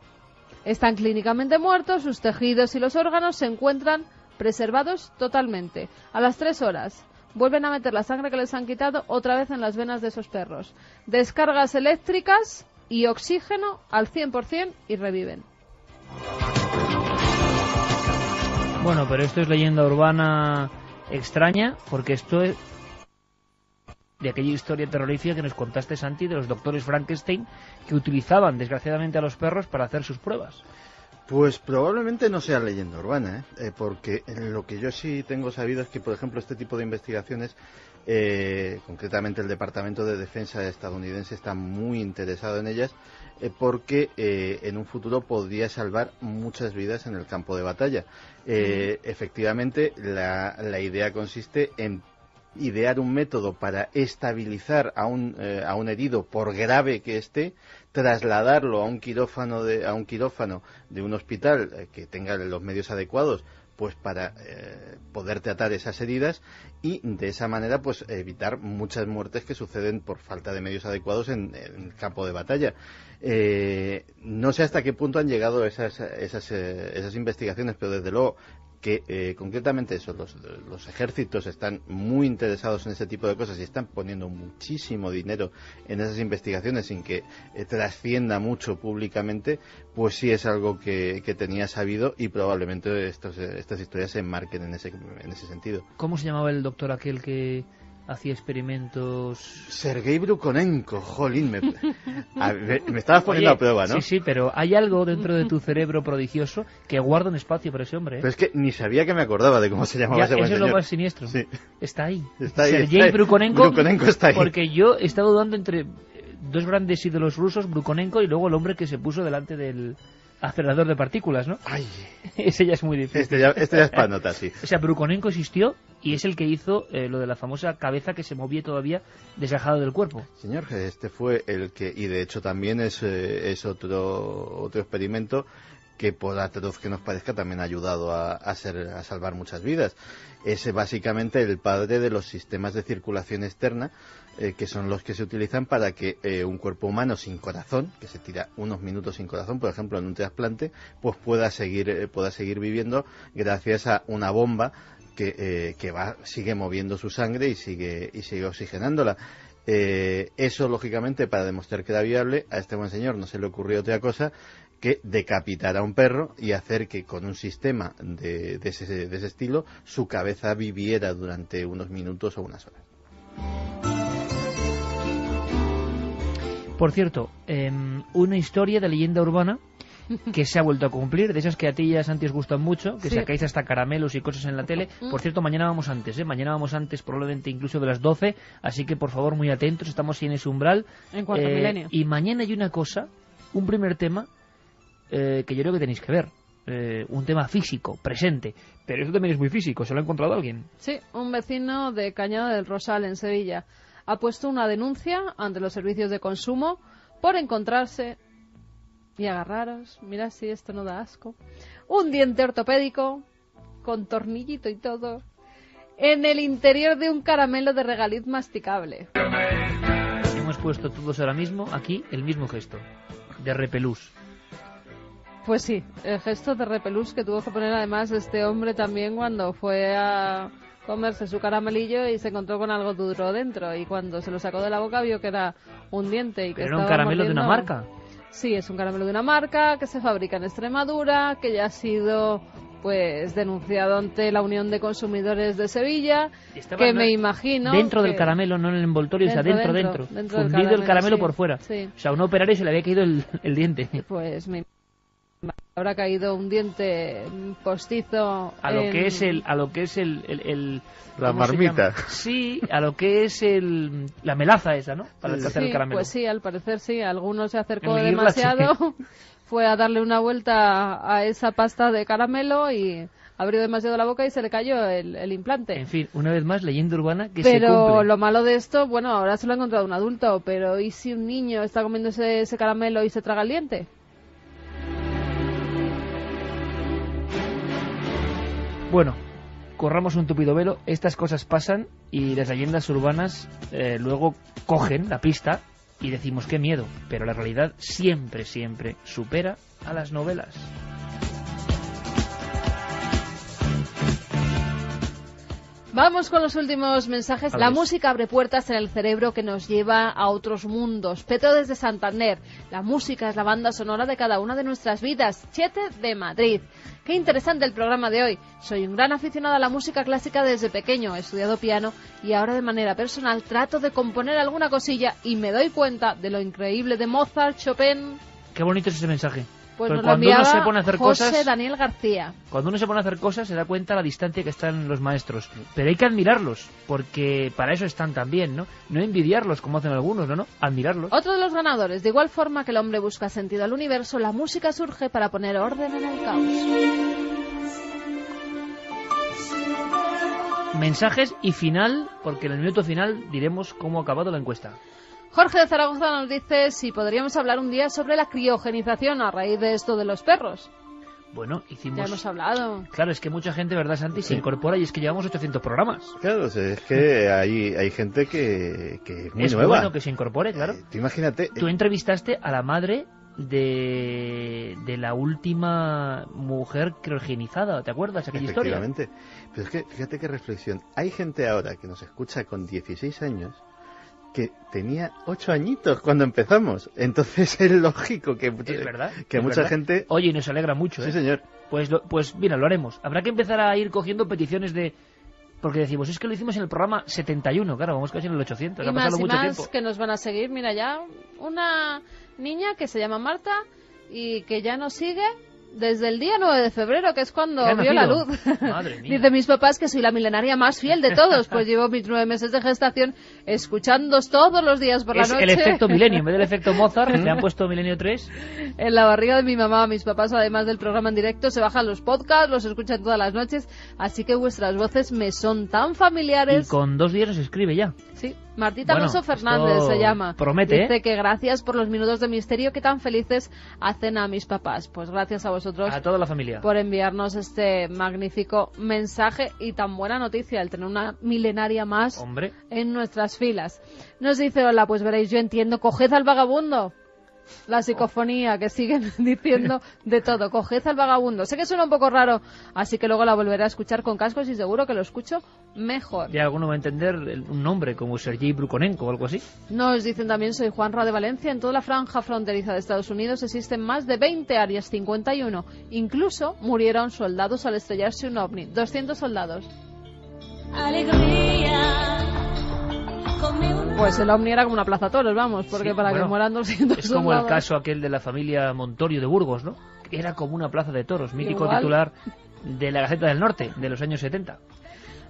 C: Están clínicamente muertos, sus tejidos y los órganos se encuentran preservados totalmente. A las 3 horas vuelven a meter la sangre que les han quitado otra vez en las venas de esos perros. Descargas eléctricas y oxígeno al 100% y reviven.
A: Bueno, pero esto es leyenda urbana extraña, porque esto es de aquella historia terrorífica que nos contaste, Santi, de los doctores Frankenstein que utilizaban desgraciadamente a los perros para hacer sus pruebas.
D: Pues probablemente no sea leyenda urbana, porque lo que yo sí tengo sabido es que, por ejemplo, este tipo de investigaciones, concretamente el Departamento de Defensa estadounidense está muy interesado en ellas, porque en un futuro podría salvar muchas vidas en el campo de batalla. Efectivamente, la idea consiste en idear un método para estabilizar a un herido, por grave que esté, trasladarlo a un quirófano de un hospital que tenga los medios adecuados, pues para poder tratar esas heridas, y de esa manera pues evitar muchas muertes que suceden por falta de medios adecuados en el campo de batalla. No sé hasta qué punto han llegado esas investigaciones, pero desde luego que concretamente eso, los ejércitos están muy interesados en ese tipo de cosas y están poniendo muchísimo dinero en esas investigaciones sin que trascienda mucho públicamente, pues sí es algo que tenía sabido y probablemente estas historias se enmarquen en ese sentido.
A: ¿Cómo se llamaba el doctor aquel que hacía experimentos?
D: Sergei Brukhonenko, jolín, me estabas poniendo a prueba, ¿no?
A: Sí, pero hay algo dentro de tu cerebro prodigioso que guarda un espacio para ese hombre, ¿eh?
D: Pero es que ni sabía que me acordaba de cómo se llamaba ese buen
A: señor. Eso es lo más siniestro.
D: Sí.
A: Está ahí.
D: Sergei
A: Brukhonenko
D: está ahí.
A: Porque yo he estado dudando entre dos grandes ídolos rusos, Brukhonenko y luego el hombre que se puso delante del acelerador de partículas, ¿no?
D: Ay.
A: Ese ya es muy difícil.
D: Este ya es para notar, sí.
A: O sea, Brukhonenko existió y es el que hizo lo de la famosa cabeza que se movía todavía desgajado del cuerpo.
D: Señor, este fue el que, y de hecho también es otro experimento que, por atroz que nos parezca, también ha ayudado a salvar muchas vidas. Es básicamente el padre de los sistemas de circulación externa, que son los que se utilizan para que un cuerpo humano sin corazón, que se tira unos minutos sin corazón, por ejemplo en un trasplante, pues pueda seguir viviendo gracias a una bomba que sigue moviendo su sangre y sigue oxigenándola. Eso, lógicamente, para demostrar que era viable, a este buen señor no se le ocurrió otra cosa que decapitar a un perro y hacer que con un sistema de ese estilo su cabeza viviera durante unos minutos o unas horas.
A: Por cierto, una historia de leyenda urbana que se ha vuelto a cumplir, de esas que a ti y a Santi os gustan mucho, que
C: sí.
A: Sacáis hasta caramelos y cosas en la tele. Por cierto, mañana vamos antes, probablemente incluso de las 12, así que por favor muy atentos, estamos en ese umbral.
C: En Cuarto Milenio.
A: Y mañana hay una cosa, un primer tema, que yo creo que tenéis que ver. Un tema físico, presente, pero eso también es muy físico, ¿se lo ha encontrado alguien?
C: Sí, un vecino de Cañada del Rosal, en Sevilla, ha puesto una denuncia ante los servicios de consumo por encontrarse, y agarraros, mira si esto no da asco, un diente ortopédico con tornillito y todo en el interior de un caramelo de regaliz masticable.
A: Hemos puesto todos ahora mismo aquí el mismo gesto de repelús.
C: Pues sí, el gesto de repelús que tuvo que poner además este hombre también cuando fue a comerse su caramelillo y se encontró con algo duro dentro, y cuando se lo sacó de la boca vio que era un diente y que
A: ¿Pero era un caramelo de una marca?
C: Sí, es un caramelo de una marca que se fabrica en Extremadura, que ya ha sido pues denunciado ante la Unión de Consumidores de Sevilla, que me imagino
A: dentro del caramelo, no en el envoltorio, o sea, dentro fundido el caramelo sí, por fuera, sí. O sea, un operario se le había caído el diente.
C: Pues me habrá caído un diente postizo
A: a lo que es
D: la marmita.
C: Sí,
A: a lo que es la melaza esa, ¿no? Para hacer el caramelo.
C: Pues sí, al parecer sí, alguno se acercó demasiado, fue a darle una vuelta a esa pasta de caramelo y abrió demasiado la boca y se le cayó el implante.
A: En fin, una vez más, leyenda urbana que se cumple.
C: Pero lo malo de esto, bueno, ahora se lo ha encontrado un adulto, pero ¿y si un niño está comiendo ese caramelo y se traga el diente?
A: Bueno, corramos un tupido velo, estas cosas pasan y las leyendas urbanas luego cogen la pista y decimos qué miedo, pero la realidad siempre supera a las novelas.
C: Vamos con los últimos mensajes. La música abre puertas en el cerebro que nos lleva a otros mundos. Petro desde Santander. La música es la banda sonora de cada una de nuestras vidas. Chete de Madrid. Qué interesante el programa de hoy. Soy un gran aficionado a la música clásica desde pequeño. He estudiado piano y ahora de manera personal trato de componer alguna cosilla y me doy cuenta de lo increíble de Mozart, Chopin.
A: Qué bonito es ese mensaje.
C: Pues nos
A: cuando uno se pone a hacer
C: José Daniel García.
A: Cuando uno se pone a hacer cosas se da cuenta de la distancia que están los maestros. Pero hay que admirarlos, porque para eso están también, ¿no? No envidiarlos como hacen algunos, ¿no? Admirarlos.
C: Otro de los ganadores. De igual forma que el hombre busca sentido al universo, la música surge para poner orden en el caos.
A: Mensajes y final, porque en el minuto final diremos cómo ha acabado la encuesta.
C: Jorge de Zaragoza nos dice si podríamos hablar un día sobre la criogenización a raíz de esto de los perros.
A: Bueno, hicimos...
C: Ya hemos hablado.
A: Claro, es que mucha gente, ¿verdad, Santi? Se incorpora y es que llevamos 800 programas.
D: Claro, es que hay gente que es muy
A: nueva. Es bueno que se incorpore, claro.
D: Tú imagínate...
A: Tú entrevistaste a la madre de la última mujer criogenizada, ¿te acuerdas aquella historia?
D: Efectivamente. Pero es que fíjate qué reflexión. Hay gente ahora que nos escucha con 16 años que tenía 8 añitos cuando empezamos. Entonces es lógico que,
A: es verdad,
D: que
A: es
D: mucha
A: verdad.
D: gente...
A: Oye, y nos alegra mucho,
D: Sí, señor.
A: Pues mira, lo haremos. Habrá que empezar a ir cogiendo peticiones de... Porque decimos, es que lo hicimos en el programa 71, claro, vamos casi en el 800,
C: Y
A: ha pasado
C: más y
A: mucho
C: más
A: tiempo.
C: que nos van a seguir. Mira, ya una niña que se llama Marta y que ya nos sigue desde el día 9 de febrero, que es cuando
A: ¿Qué ha
C: vio la
A: nacido?
C: luz.
A: Madre mía.
C: Dice mis papás que soy la milenaria más fiel de todos, pues llevo mis 9 meses de gestación escuchándoos todos los días por
A: Es
C: la noche.
A: el efecto Milenio, en vez del efecto Mozart, le han puesto Milenio 3.
C: En la barriga de mi mamá, mis papás, además del programa en directo, se bajan los podcasts, los escuchan todas las noches, así que vuestras voces me son tan familiares.
A: Y con 2 días nos escribe ya.
C: Sí, Martita
A: Bueno,
C: Alonso Fernández
A: esto
C: se llama.
A: promete,
C: Dice que gracias por los minutos de misterio que tan felices hacen a mis papás. Pues gracias a vosotros
A: A toda la familia.
C: por enviarnos este magnífico mensaje y tan buena noticia, el tener una milenaria más
A: Hombre.
C: en nuestras filas. Nos dice, hola, pues veréis, yo entiendo, coged al vagabundo. La psicofonía, que siguen diciendo de todo. Coged al vagabundo. Sé que suena un poco raro, así que luego la volveré a escuchar con cascos y seguro que lo escucho mejor.
A: Ya alguno va a entender un nombre como Sergei Brukonenko o algo así.
C: Nos dicen también, soy Juanra de Valencia. En toda la franja fronteriza de Estados Unidos existen más de 20 áreas 51. Incluso murieron soldados al estrellarse un ovni. 200 soldados. Pues el ovni era como una plaza toros, vamos, porque
A: Sí,
C: para
A: bueno,
C: que mueran 200
A: es como el
C: soldados.
A: caso aquel de la familia Montorio de Burgos, ¿no? Que era como una plaza de toros, mítico
C: Igual.
A: titular de la Gaceta del Norte de los años 70.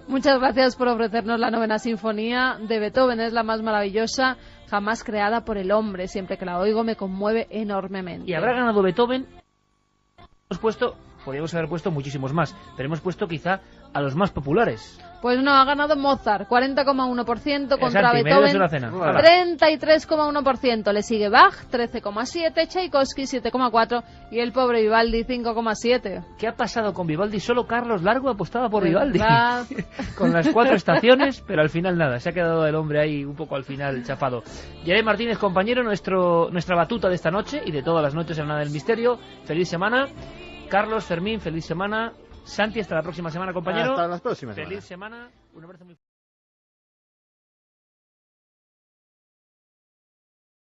C: Muchas gracias por ofrecernos la novena sinfonía de Beethoven. Es la más maravillosa jamás creada por el hombre. Siempre que la oigo me conmueve enormemente.
A: Y habrá ganado Beethoven. Podríamos haber puesto muchísimos más, pero hemos puesto quizá a los más populares.
C: Pues no, ha ganado Mozart, 40,1% contra
A: Santi, me debes
C: Beethoven,
A: una cena. Hala.
C: 33,1%. Le sigue Bach, 13,7%, Tchaikovsky, 7,4% y el pobre Vivaldi, 5,7%.
A: ¿Qué ha pasado con Vivaldi? Solo Carlos Largo apostaba por
C: De
A: Vivaldi.
C: verdad.
A: Con las 4 estaciones, pero al final nada. Se ha quedado el hombre ahí un poco al final chafado. Yeré Martínez, compañero, nuestra batuta de esta noche y de todas las noches en Nada del Misterio. Feliz semana. Carlos, Fermín, feliz semana. Santi, hasta la próxima semana, compañero.
D: Hasta la próxima
A: Feliz semana. Un abrazo muy